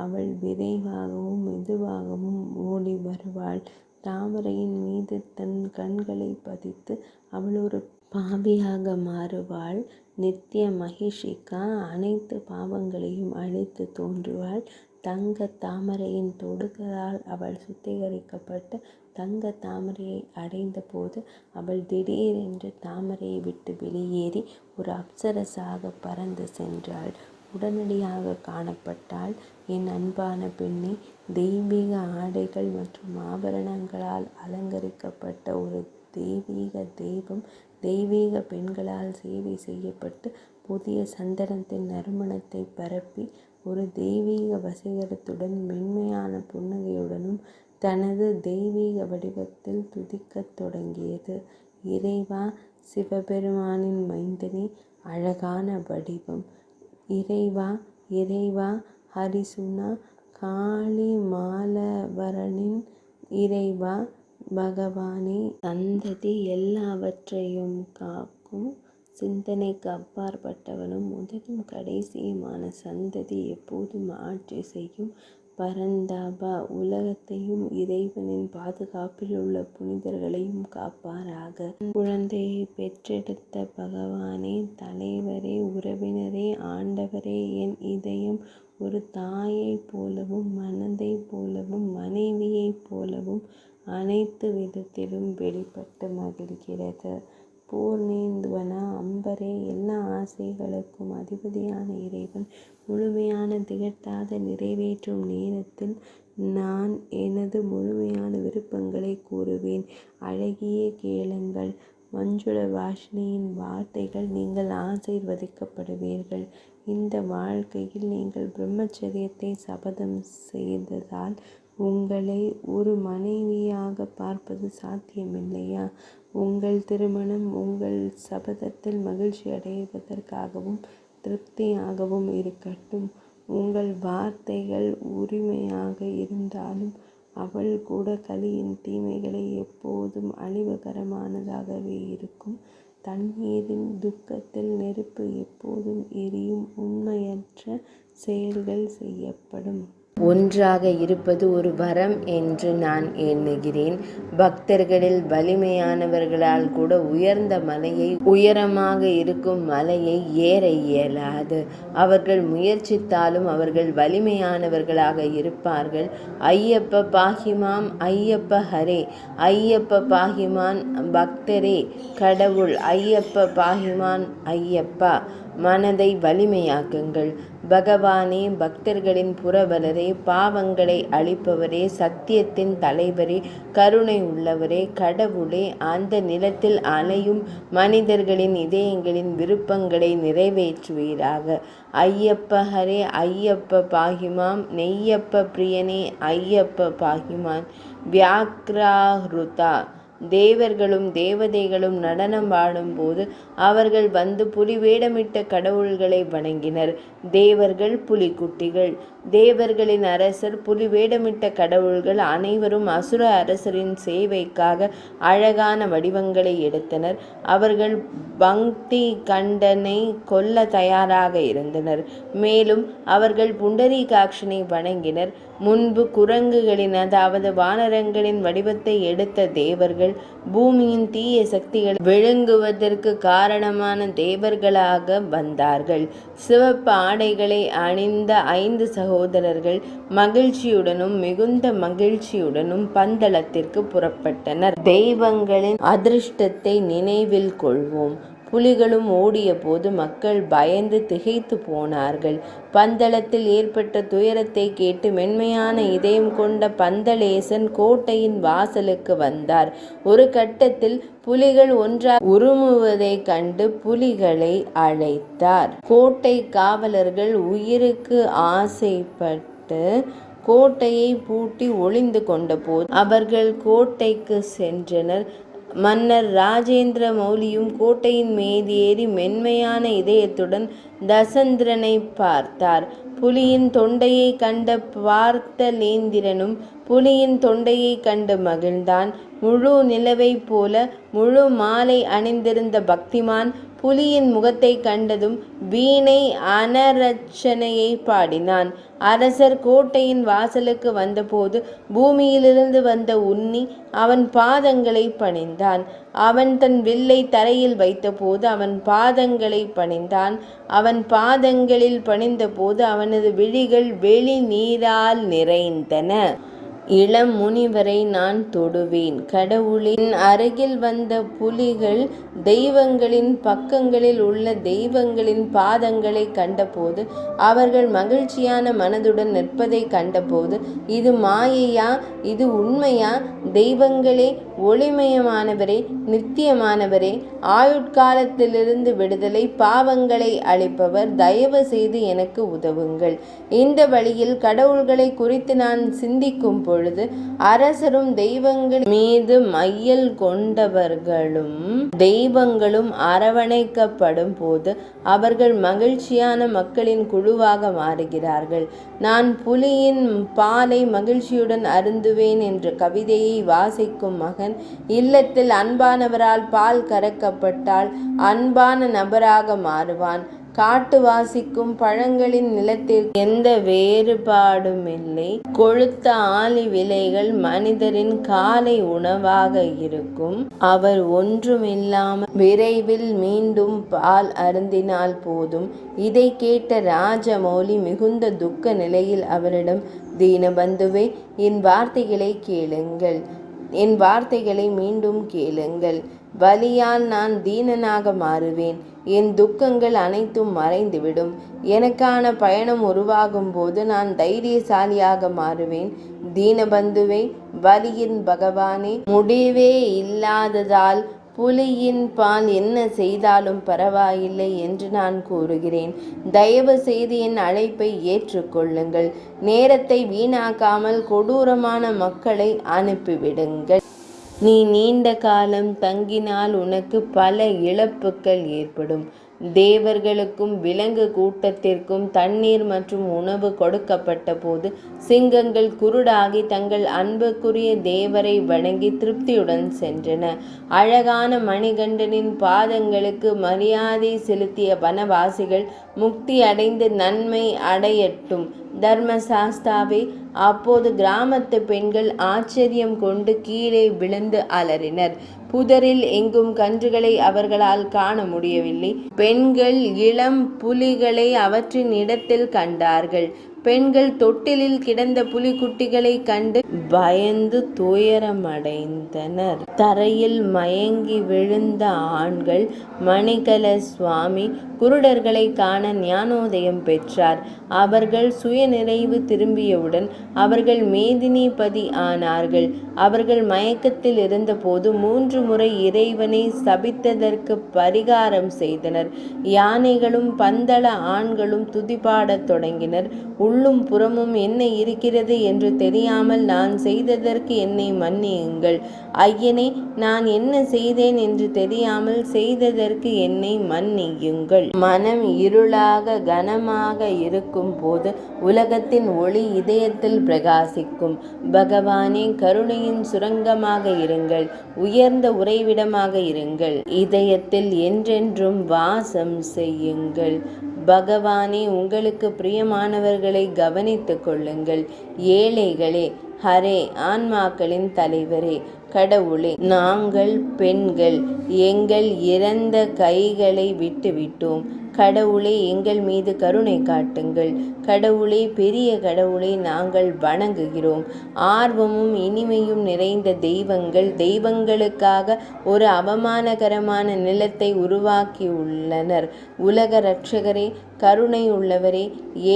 அவள் விரைவாகவும் மெதுவாகவும் ஓடி வருவாள். தாமரையின் மீது தன் கண்களை பதித்து அவள் ஒரு பாவியாக மாறுவாள். நித்திய மகிஷிகா, அனைத்து பாவங்களையும் அழித்து தோன்றுவாள். தங்க தாமரையின் தொடுகளால் அவள் சுத்திகரிக்கப்பட்டு தங்க தாமரையை அடைந்த போது அவள் திடீரென்று தாமரையை விட்டு வெளியேறி ஒரு அப்சரஸாக பறந்து சென்றாள். உடனடியாக காணப்பட்டாள். என் அன்பான பெண்ணே, தெய்வீக ஆடைகள் மற்றும் ஆபரணங்களால் அலங்கரிக்கப்பட்ட ஒரு தெய்வீக தெய்வம் தெய்வீக பெண்களால் சேவை செய்யப்பட்டு புதிய சந்தனத்தின் நறுமணத்தை பரப்பி ஒரு தெய்வீக வசீகரத்துடன் மென்மையான புன்னகையுடனும் தனது தெய்வீக வடிவத்தில் துதிக்கத் தொடங்கியது. இறைவா, சிவபெருமானின் மைந்தனே, அழகான வடிவம். இறைவா, இறைவா, ஹரிசுனா, காளி மாலவரனின் இறைவா, பகவானே, சந்ததி எல்லாவற்றையும் காக்கும், சிந்தனைக்கு அப்பாற்பட்டவனும் முதலும் கடைசியுமான சந்ததி எப்போதும் ஆட்சி செய்யும் பரந்தாபா, உலகத்தையும் இறைவனின் பாதுகாப்பில் உள்ள புனிதர்களையும் காப்பாராக. குழந்தையை பெற்றெடுத்த பகவானே, தலைவரே, உறவினரே, ஆண்டவரே, என் இதயம் ஒரு தாயைப் போலவும் மனதைப் போலவும் மனைவியைப் போலவும் அனைத்து விதத்திலும் வெளிப்பட்டு மகிழ்கிறது. பூர்ணேந்துவனா, அம்பரே, எல்லா ஆசைகளுக்கும் அதிபதியான இறைவன் முழுமையான திகட்டாத நிறைவேற்றும் நேரத்தில் நான் எனது முழுமையான விருப்பங்களை கூறுவேன். அழகிய கேளுங்கள். மஞ்சுள வாஷினியின் வார்த்தைகள். நீங்கள் ஆசீர்வதிக்கப்படுவீர்கள். இந்த வாழ்க்கையில் நீங்கள் பிரம்மச்சரியத்தை சபதம் செய்ததால் உங்களை ஒரு மனைவியாக பார்ப்பது சாத்தியமில்லையா? உங்கள் திருமணம் உங்கள் சபதத்தில் மகிழ்ச்சி அடைவதற்காகவும் திருப்தியாகவும் இருக்கட்டும். உங்கள் வார்த்தைகள் உரிமையாக இருந்தாலும் அவள் கூட கலியின் தீமைகளை எப்போதும் அழிவுகரமானதாகவே இருக்கும். தண்ணீரின் துக்கத்தில் நெருப்பு எப்போதும் எரியும். உண்மையற்ற செயல்கள் செய்யப்படும். ஒன்றாக இருப்பது ஒரு வரம் என்று நான் எண்ணுகிறேன். பக்தர்களில் வலிமையானவர்களால் கூட உயர்ந்த மலையை, உயரமாக இருக்கும் மலையை ஏற இயலாது. அவர்கள் முயற்சித்தாலும் அவர்கள் வலிமையானவர்களாக இருப்பார்கள். ஐயப்ப பாகிமாம் ஐயப்ப ஹரே. ஐயப்ப பாகிமான் பக்தரே கடவுள். ஐயப்ப பாகிமான் ஐயப்பா. மனதை வலிமையாக்குங்கள். பகவானே, பக்தர்களின் புரவலரே, பாவங்களை அழிப்பவரே, சத்தியத்தின் தலைவரே, கருணை உள்ளவரே, கடவுளே, அந்த நிலத்தில் அலையும் மனிதர்களின் இதயங்களின் விருப்பங்களை நிறைவேற்றுவீராக. ஐயப்ப ஹரே. ஐயப்ப பாகிமாம். நெய்யப்ப பிரியனே. ஐயப்ப பாகிமான். வியாக்ராஹ்ருதா. தேவர்களும் தேவதைகளும் நடனம் ஆடும்போது அவர்கள் வந்து புலி வேடமிட்ட கடவுள்களை வணங்கினர். தேவர்கள் புலிக்குட்டிகள். தேவர்களின் அரசர் புலி வேடமிட்ட கடவுள்கள் அனைவரும் அசுர அரசரின் சேவைக்காக அழகான வடிவங்களை எடுத்தனர். அவர்கள் பக்தி கண்டனை கொல்ல தயாராக இருந்தனர். மேலும் அவர்கள் புண்டரீகாட்சனை வணங்கினர். முன்பு குரங்குகளின், அதாவது வானரங்களின் வடிவத்தை எடுத்த தேவர்கள் பூமியின் தீய சக்திகளை விழுங்குவதற்கு காரணமான தேவர்களாக வந்தார்கள். சிவப்பு ஆடைகளை அணிந்த 5 சகோதரர்கள் மகிழ்ச்சியுடனும் மிகுந்த மகிழ்ச்சியுடனும் பந்தளத்திற்கு புறப்பட்டனர். தெய்வங்களின் அதிர்ஷ்டத்தை நினைவில் கொள்வோம். புலிகளும் ஓடிய போது மக்கள் பயந்து திகைத்து போனார்கள். பந்தளத்தில் ஏற்பட்ட துயரத்தை கேட்டு மென்மையான இதயம் கொண்ட பந்தளேசன் கோட்டையின் வாசலுக்கு வந்தார். ஒரு கட்டத்தில் புலிகள் ஒன்றாக உருமுவதைக் கண்டு புலிகளை அழைத்தார். கோட்டை காவலர்கள் உயிருக்கு ஆசைப்பட்டு கோட்டையை பூட்டி ஒளிந்து கொண்ட போது அவர்கள் கோட்டைக்கு சென்றனர். மன்னர் ராஜேந்திர மௌலியும் கோட்டையின் மீதேறி மென்மையான இதயத்துடன் தசந்திரனை பார்த்தார். புலியின் தொண்டையை கண்ட பார்த்தலேந்திரனும் புலியின் தொண்டையை கண்டு மகிழ்ந்தான். முழு நிலவை போல முழு மாலை அணிந்திருந்த பக்திமான் புலியின் முகத்தை கண்டதும் வீணை அனரட்சணையை பாடினான். அரசர் கோட்டையின் வாசலுக்கு வந்தபோது பூமியிலிருந்து வந்த உன்னி அவன் பாதங்களை பணிந்தான். அவன் தன் வில்லை தரையில் வைத்தபோது அவன் பாதங்களை பணிந்தான். அவன் பாதங்களில் பணிந்தபோது அவனது விழிகள் வெளி நீரால் நிறைந்தன. இளம் முனிவரை நான் தொடுவேன். கடவுளின் அருகில் வந்த புலிகள் தெய்வங்களின் பக்கங்களில் உள்ள தெய்வங்களின் பாதங்களை கண்டபோது அவர்கள் மகிழ்ச்சியான மனதுடன் நிற்பதை கண்டபோது, இது மாயையா, இது உண்மையா? தெய்வங்களே, ஒளிமயமானவரே, நித்தியமானவரே, ஆயுட்காலத்திலிருந்து விடுதலை, பாவங்களை அழிப்பவர், தயவு செய்து எனக்கு உதவுங்கள். இந்த வழியில் கடவுள்களை குறித்து நான் சிந்திக்கும் பொழுது அரசரும் தெய்வங்கள் மீது மையல் கொண்டவர்களும் தெய்வங்களும் அரவணைக்கப்படும் போது அவர்கள் மகிழ்ச்சியான மக்களின் குழுவாக மாறுகிறார்கள். நான் புலியின் பாலை மகிழ்ச்சியுடன் அருந்துவேன் என்ற கவிதையை வாசிக்கும் மகன் இல்லத்தில் அன்பானவரால் பால் கறக்கப்பட்டால் அன்பான நபராக மாறுவான். காட்டுவாசிக்கும் பழங்களின் நிலத்திற்கு எந்த வேறுபாடுமில்லை. கொழுத்த ஆளி விலைகள் மனிதரின் காலை உணவாக இருக்கும். அவர் ஒன்றுமில்லாமல் விரைவில் மீண்டும் பால் அருந்தினால் போதும். இதை கேட்ட ராஜமௌலி மிகுந்த துக்க நிலையில் அவரிடம், தீனபந்துவே, என் வார்த்தைகளை கேளுங்கள், என் வார்த்தைகளை மீண்டும் கேளுங்கள். வலியால் நான் தீனனாக மாறுவேன். என் துக்கங்கள் அனைத்தும் மறைந்துவிடும். எனக்கான பயணம் உருவாகும் போது நான் தைரியசாலியாக மாறுவேன். தீனபந்துவே, வலியின் பகவானே, முடிவே இல்லாததால் புலியின் பால் என்ன செய்தாலும் பரவாயில்லை என்று நான் கூறுகிறேன். தயவு செய்து என் அழைப்பை ஏற்றுக்கொள்ளுங்கள். நேரத்தை வீணாக்காமல் கொடூரமான மக்களை அனுப்பிவிடுங்கள். நீ நீண்ட காலம் தங்கினால் உனக்கு பல இழப்புகள் ஏற்படும். தேவர்களுக்கும் விலங்கு கூட்டத்திற்கும் தண்ணீர் மற்றும் உணவு கொடுக்கப்பட்ட போது சிங்கங்கள் குருடாகி தங்கள் அன்புக்குரிய தேவரை வணங்கி திருப்தியுடன் சென்றன. அழகான மணிகண்டனின் பாதங்களுக்கு மரியாதை செலுத்திய வனவாசிகள் முக்தி அடைந்து நன்மை அடையட்டும். தர்மசாஸ்தாவே, அப்போது கிராமத்து பெண்கள் ஆச்சரியம் கொண்டு கீழே விழுந்து அலறினர். புதரில் எங்கும் கன்றுகளை அவர்களால் காண முடியவில்லை. பெண்கள் இளம் புலிகளை அவற்றின் இடத்தில் கண்டார்கள். பெண்கள் தொட்டிலில் கிடந்த புலிக்குட்டிகளை கண்டு பயந்து துயரமடைந்தனர். தரையில் மயங்கி விழுந்த ஆண்கள். மணிகல சுவாமி குருடர்களை காண ஞானோதயம் பெற்றார். அவர்கள் சுயநிறைவு திரும்பியவுடன் அவர்கள் மேதினிபதி ஆனார்கள். அவர்கள் மயக்கத்தில் இருந்தபோது 3 முறை இறைவனை சபித்ததற்கு பரிகாரம் செய்தனர். யானைகளும் பந்தள ஆண்களும் துதிபாடத் தொடங்கினர். உள்ளும் புறமும் என்ன இருக்கிறது என்று தெரியாமல் நான் செய்ததற்கு என்னை மன்னியுங்கள். ஐயனே, நான் என்ன செய்தேன் என்று தெரியாமல் செய்ததற்கு என்னை மன்னியுங்கள். மனம் இருளாக கனமாக இருக்கும் போது உலகத்தின் ஒளி இதயத்தில் பிரகாசிக்கும். பகவானே, கருணையின் சுரங்கமாக இருங்கள். உயர்ந்த உறைவிடமாக இருங்கள். இதயத்தில் என்றென்றும் வாசம் செய்யுங்கள். பகவானே, உங்களுக்கு பிரியமானவர்களை கவனித்துக் கொள்ளுங்கள். ஏழைகளே, ஹரே, ஆன்மாக்களின் தலைவரே, கடவுளே, நாங்கள் பெண்கள் எங்கள் இறந்த கைகளை விட்டுவிட்டோம். கடவுளே, எங்கள் மீது கருணை காட்டுங்கள். கடவுளே, பெரிய கடவுளை நாங்கள் வணங்குகிறோம். ஆர்வமும் இனிமையும் நிறைந்த தெய்வங்களுக்காக ஒரு அவமானகரமான நிலத்தை உருவாக்கியுள்ளனர். உலக இரட்சகரே, கருணை உள்ளவரே,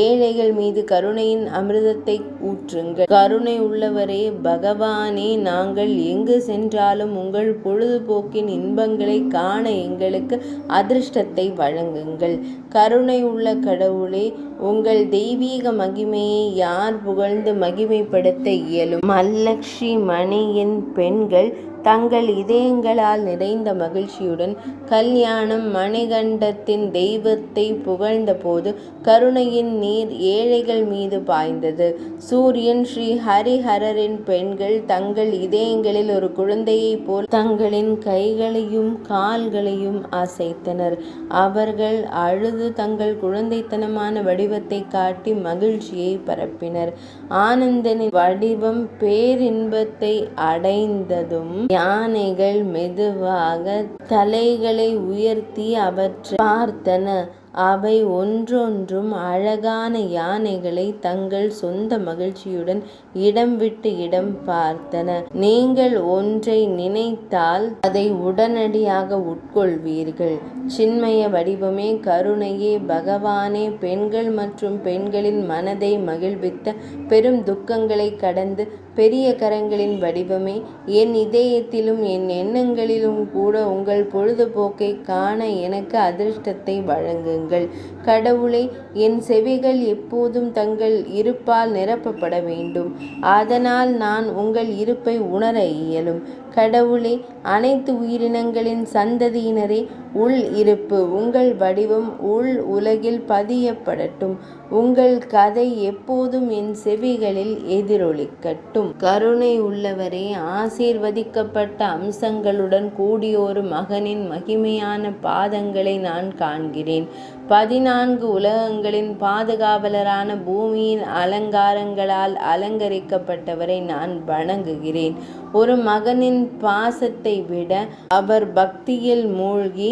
ஏழைகள் மீது கருணையின் அமிர்தத்தை ஊற்றுங்கள். கருணை உள்ளவரே, பகவானே, நாங்கள் எங்கு சென்றாலும் உங்கள் பொழுதுபோக்கின் இன்பங்களை காண எங்களுக்கு அதிர்ஷ்டத்தை வழங்குங்கள். கருணை உள்ள கடவுளே, உங்கள் தெய்வீக மகிமையை யார் புகழ்ந்து மகிமைப்படுத்த இயலும்? மல்லக்ஷி மணியின் பெண்கள் தங்கள் இதயங்களால் நிறைந்த மகிழ்ச்சியுடன் கல்யாணம் மணிகண்டத்தின் தெய்வத்தை புகழ்ந்தபோது கருணையின் நீர் ஏழைகள் மீது பாய்ந்தது. சூரியன் ஸ்ரீ ஹரிஹரரின் பெண்கள் தங்கள் இதயங்களில் ஒரு குழந்தையைப் போல் தங்களின் கைகளையும் கால்களையும் அசைத்தனர். அவர்கள் அழுது தங்கள் குழந்தைத்தனமான வடிவத்தை காட்டி மகிழ்ச்சியை பரப்பினர். ஆனந்தனின் வடிவம் பேரின்பத்தை அடைந்ததும் யானைகள் மெதுவாக தலைகளை உயர்த்தி அவற்றை பார்த்தன. அவை ஒன்றொன்றும் அழகான யானைகளை தங்கள் சொந்த மகிழ்ச்சியுடன் இடம் விட்டு இடம் பார்த்தன. நீங்கள் ஒன்றை நினைத்தால் அதை உடனடியாக உட்கொள்வீர்கள். சின்மய வடிவமே, கருணையே, பகவானே, பெண்கள் மற்றும் பெண்களின் மனதை மகிழ்வித்த பெரும் துக்கங்களை கடந்து பெரிய கரங்களின் வடிவமே, என் இதயத்திலும் என் எண்ணங்களிலும் கூட உங்கள் பொழுதுபோக்கை காண எனக்கு அதிர்ஷ்டத்தை வழங்குங்கள். கடவுளே, என் செவிகள் எப்போதும் தங்கள் இருப்பால் நிரப்பப்பட வேண்டும். அதனால் நான் உங்கள் இருப்பை உணர இயலும். கடவுளே, அனைத்து உயிரினங்களின் சந்ததியினரே, உள் இருப்பு உங்கள் வடிவம் உள் உலகில் பதியப்படட்டும். உங்கள் கதை எப்போதும் என் செவிகளில் எதிரொலிக்கட்டும். கருணை உள்ளவரே, ஆசீர்வதிக்கப்பட்ட அம்சங்களுடன் கூடிய ஒரு மகனின் மகிமையான பாதங்களை நான் காண்கிறேன். 14 உலகங்களின் பாதுகாவலரான பூமியின் அலங்காரங்களால் அலங்கரிக்கப்பட்டவரை நான் வணங்குகிறேன். ஒரு மகனின் பாசத்தை விட அவர் பக்தியில் மூழ்கி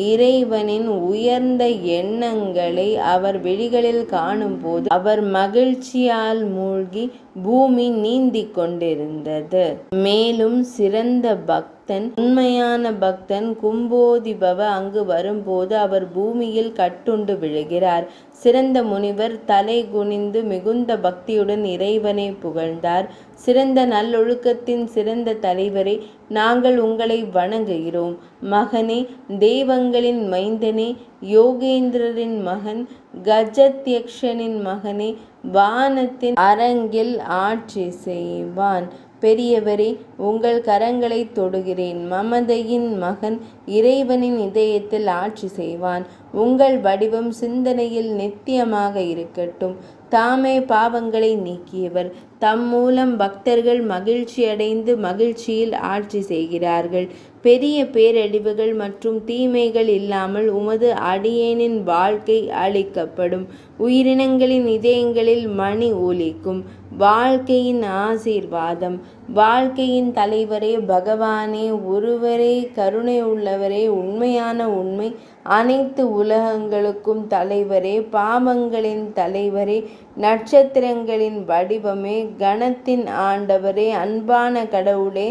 இறைவனின் உயர்ந்த எண்ணங்களை அவர் விழிகளில் காணும்போது அவர் மகிழ்ச்சியால் மூழ்கி பூமி நீந்திக் கொண்டிருந்தது. மேலும் சிறந்த பக்தன், உண்மையான பக்தன் கும்போதிபவ அங்கு வரும்போது அவர் பூமியில் கட்டுண்டு விழுகிறார். சிறந்த முனிவர் தலை குனிந்து மிகுந்த பக்தியுடன் இறைவனை புகழ்ந்தார். சிறந்த நல்லொழுக்கத்தின் சிறந்த தலைவரே, நாங்கள் உங்களை வணங்குகிறோம். மகனே, தெய்வங்களின் மைந்தனே, யோகேந்திரரின் மகன், கஜத்யக்ஷனின் மகனே, வானத்தின் அரங்கில் ஆட்சி செய்வான். பெரியவரே, உங்கள் கரங்களை தொடுகிறேன். மமதையின் மகன் இறைவனின் இதயத்தில் ஆட்சி செய்வான். உங்கள் வடிவம் சிந்தனையில் நித்தியமாக இருக்கட்டும். தாமே பாவங்களை நீக்கியவர். தம் மூலம் பக்தர்கள் மகிழ்ச்சியடைந்து மகிழ்ச்சியில் ஆட்சி செய்கிறார்கள். பெரிய பேரழிவுகள் மற்றும் தீமைகள் இல்லாமல் உமது அடியேனின் வாழ்க்கை அளிக்கப்படும். உயிரினங்களின் இதயங்களில் மணி ஒலிக்கும். வாழ்க்கையின் ஆசீர்வாதம். வாழ்க்கையின் தலைவரே, பகவானே, ஒருவரே, கருணை உள்ளவரே, உண்மையான உண்மை, அனைத்து உலகங்களுக்கும் தலைவரே, பாவங்களின் தலைவரே, நட்சத்திரங்களின் வடிவமே, கணத்தின் ஆண்டவரே, அன்பான கடவுளே,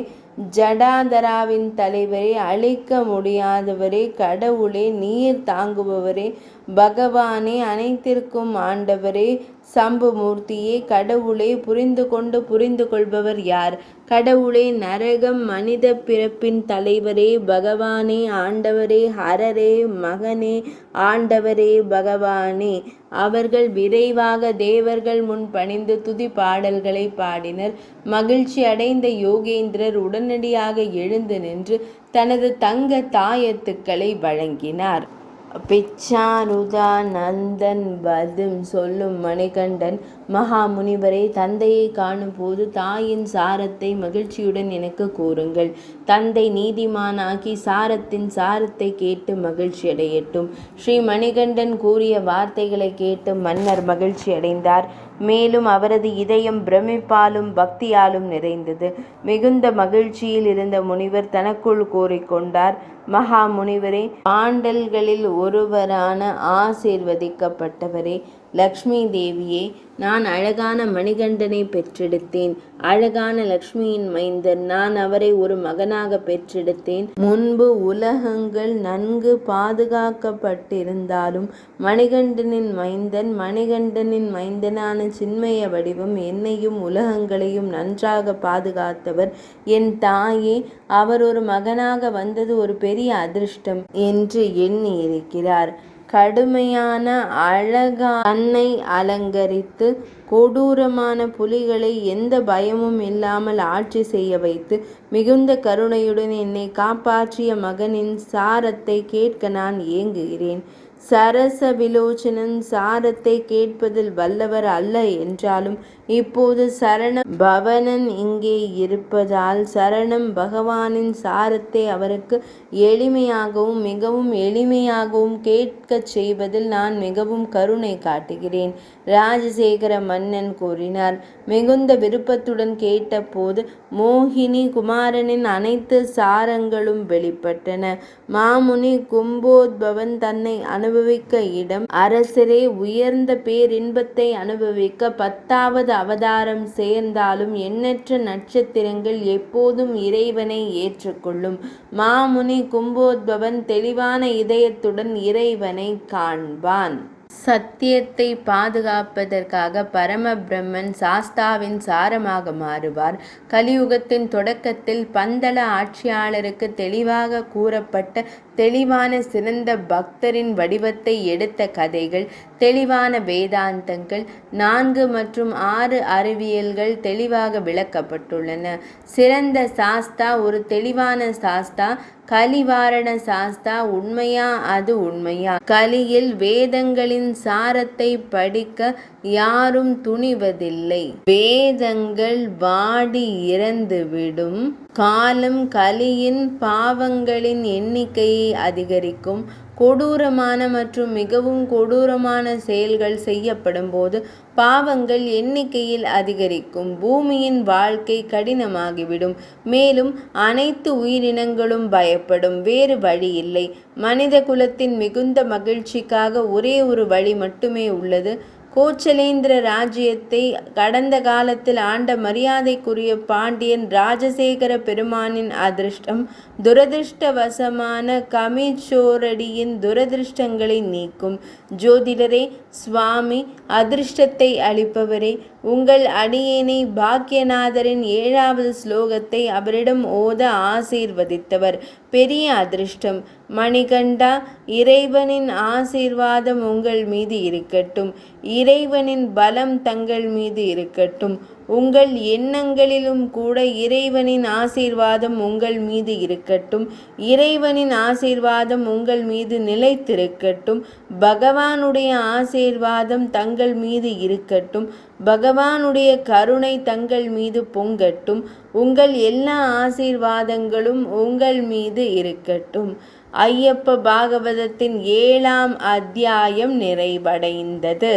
ஜடாதராவின் தலைவரே, அழிக்க முடியாதவரே, கடவுளே, நீர் தாங்குபவரே, பகவானே, அனைத்திற்கும் ஆண்டவரே, சம்புமூர்த்தியே, கடவுளே, புரிந்து கொள்பவர் யார்? கடவுளே, நரகம் மனித பிறப்பின் தலைவரே, பகவானே, ஆண்டவரே, ஹரரே, மகனே, ஆண்டவரே, பகவானே. அவர்கள் விரைவாக தேவர்கள் முன் பணிந்து துதி பாடல்களை பாடினர். மகிழ்ச்சி அடைந்த யோகேந்திரர் உடனடியாக எழுந்து நின்று தனது தங்க தாயத்துக்களை வழங்கினார். பிச்சாருதா நந்தன் பதும் சொல்லும் மணிகண்டன், மகா முனிவரே, தந்தையை காணும் போது தாயின் சாரத்தை மகிழ்ச்சியுடன் எனக்கு கூறுங்கள். தந்தை நீதிமானாகி சாரத்தின் சாரத்தை கேட்டு மகிழ்ச்சி அடையட்டும். ஸ்ரீ மணிகண்டன் கூறிய வார்த்தைகளை கேட்டு மன்னர் மகிழ்ச்சி அடைந்தார். மேலும் அவரது இதயம் பிரமிப்பாலும் பக்தியாலும் நிறைந்தது. மிகுந்த மகிழ்ச்சியில் இருந்த முனிவர் தனக்குள் கூறிக்கொண்டார், மகா முனிவரே, பாண்டல்களில் ஒருவரான ஆசீர்வதிக்கப்பட்டவரே, லக்ஷ்மி தேவியே, நான் அழகான மணிகண்டனை பெற்றெடுத்தேன். அழகான லக்ஷ்மியின் மைந்தன் நான். அவரை ஒரு மகனாக பெற்றெடுத்தேன். முன்பு உலகங்கள் நன்கு பாதுகாக்கப்பட்டிருந்தாலும் மணிகண்டனின் மைந்தனான சின்மய வடிவம் என்னையும் உலகங்களையும் நன்றாக பாதுகாத்தவர் என் தாயே. அவர் ஒரு மகனாக வந்தது ஒரு பெரிய அதிர்ஷ்டம் என்று எண்ணி இருக்கிறார். கடுமையான தன்னை அலங்கரித்து கொடூரமான புலிகளை எந்த பயமும் இல்லாமல் ஆட்சி செய்ய வைத்து மிகுந்த கருணையுடன் என்னை காப்பாற்றிய மகனின் சாரத்தை கேட்க நான் ஏங்குகிறேன். சரச விலோச்சனன் சாரத்தை கேட்பதில் வல்லவர் அல்ல என்றாலும் இப்போது சரண பவனன் இங்கே இருப்பதால் சரணம் பகவானின் சாரத்தை அவருக்கு எளிமையாகவும் மிகவும் எளிமையாகவும் கேட்கச் செய்வதில் நான் மிகவும் கருணை காட்டுகிறேன். ராஜசேகர மன்னன் கூறினார். மிகுந்த விருப்பத்துடன் கேட்டபோது மோகினி குமாரனின் அனைத்து சாரங்களும் வெளிப்பட்டன. மாமுனி கும்போத்பவன் தன்னை அனுபவிக்க இடம், அரசரே, உயர்ந்த பேரின்பத்தை அனுபவிக்க 10வது அவதாரம் சேர்ந்தாலும் எண்ணற்ற நட்சத்திரங்கள் எப்போதும் இறைவனை ஏற்றுக்கொள்ளும். மாமுனி கும்போத்பவன் தெளிவான இதயத்துடன் இறைவனை காண்பான். சத்தியத்தை பாதுகாப்பதற்காக பரமபிரம்மன் சாஸ்தாவின் சாரமாக மாறுவார். கலியுகத்தின் தொடக்கத்தில் பந்தள ஆட்சியாளருக்கு தெளிவாக கூறப்பட்ட தெளிவான சிறந்த பக்தரின் வடிவத்தை எடுத்த கதைகள், தெளிவான வேதாந்தங்கள், 4 மற்றும் 6 அறிவியல்கள் தெளிவாக விளக்கப்பட்டுள்ளன. சிறந்த சாஸ்தா ஒரு தெளிவான சாஸ்தா. கலிவாரண சாஸ்தா உண்மையா? அது உண்மையா? கலியில் வேதங்களின் சாரத்தை படிக்க யாரும் துணிவதில்லை. வேதங்கள் வாடி இறந்துவிடும் காலம் கலியின் பாவங்களின் எண்ணிக்கையை அதிகரிக்கும். கொடூரமான மற்றும் மிகவும் கொடூரமான செயல்கள் செய்யப்படும் போது பாவங்கள் எண்ணிக்கையில் அதிகரிக்கும். பூமியின் வாழ்க்கை கடினமாகிவிடும். மேலும் அனைத்து உயிரினங்களும் பயப்படும். வேறு வழி இல்லை. மனித குலத்தின் மிகுந்த மகிழ்ச்சிக்காக ஒரே ஒரு வழி மட்டுமே உள்ளது. கோச்சலேந்திர ராஜ்யத்தை கடந்த காலத்தில் ஆண்ட மரியாதைக்குரிய பாண்டியன் ராஜசேகர பெருமானின் அதிர்ஷ்டம் துரதிருஷ்டவசமான கமிச்சோரடியின் துரதிருஷ்டங்களை நீக்கும். ஜோதிடரே, சுவாமி, அதிர்ஷ்டத்தை அளிப்பவரே, உங்கள் அடியேனை பாக்யநாதரின் 7வது ஸ்லோகத்தை அவரிடம் ஓத ஆசீர்வதித்தவர். பெரிய அதிர்ஷ்டம். மணிகண்டா, இறைவனின் ஆசீர்வாதம் உங்கள் மீது இருக்கட்டும். இறைவனின் பலம் தங்கள் மீது இருக்கட்டும். உங்கள் எண்ணங்களிலும் கூட இறைவனின் ஆசீர்வாதம் உங்கள் மீது இருக்கட்டும். இறைவனின் ஆசீர்வாதம் உங்கள் மீது நிலைத்திருக்கட்டும். பகவானுடைய ஆசீர்வாதம் தங்கள் மீது இருக்கட்டும். பகவானுடைய கருணை தங்கள் மீது பொங்கட்டும். உங்கள் எல்லா ஆசீர்வாதங்களும் உங்கள் மீது இருக்கட்டும். ஐயப்ப பாகவதத்தின் 7ஆம் அத்தியாயம் நிறைவடைந்தது.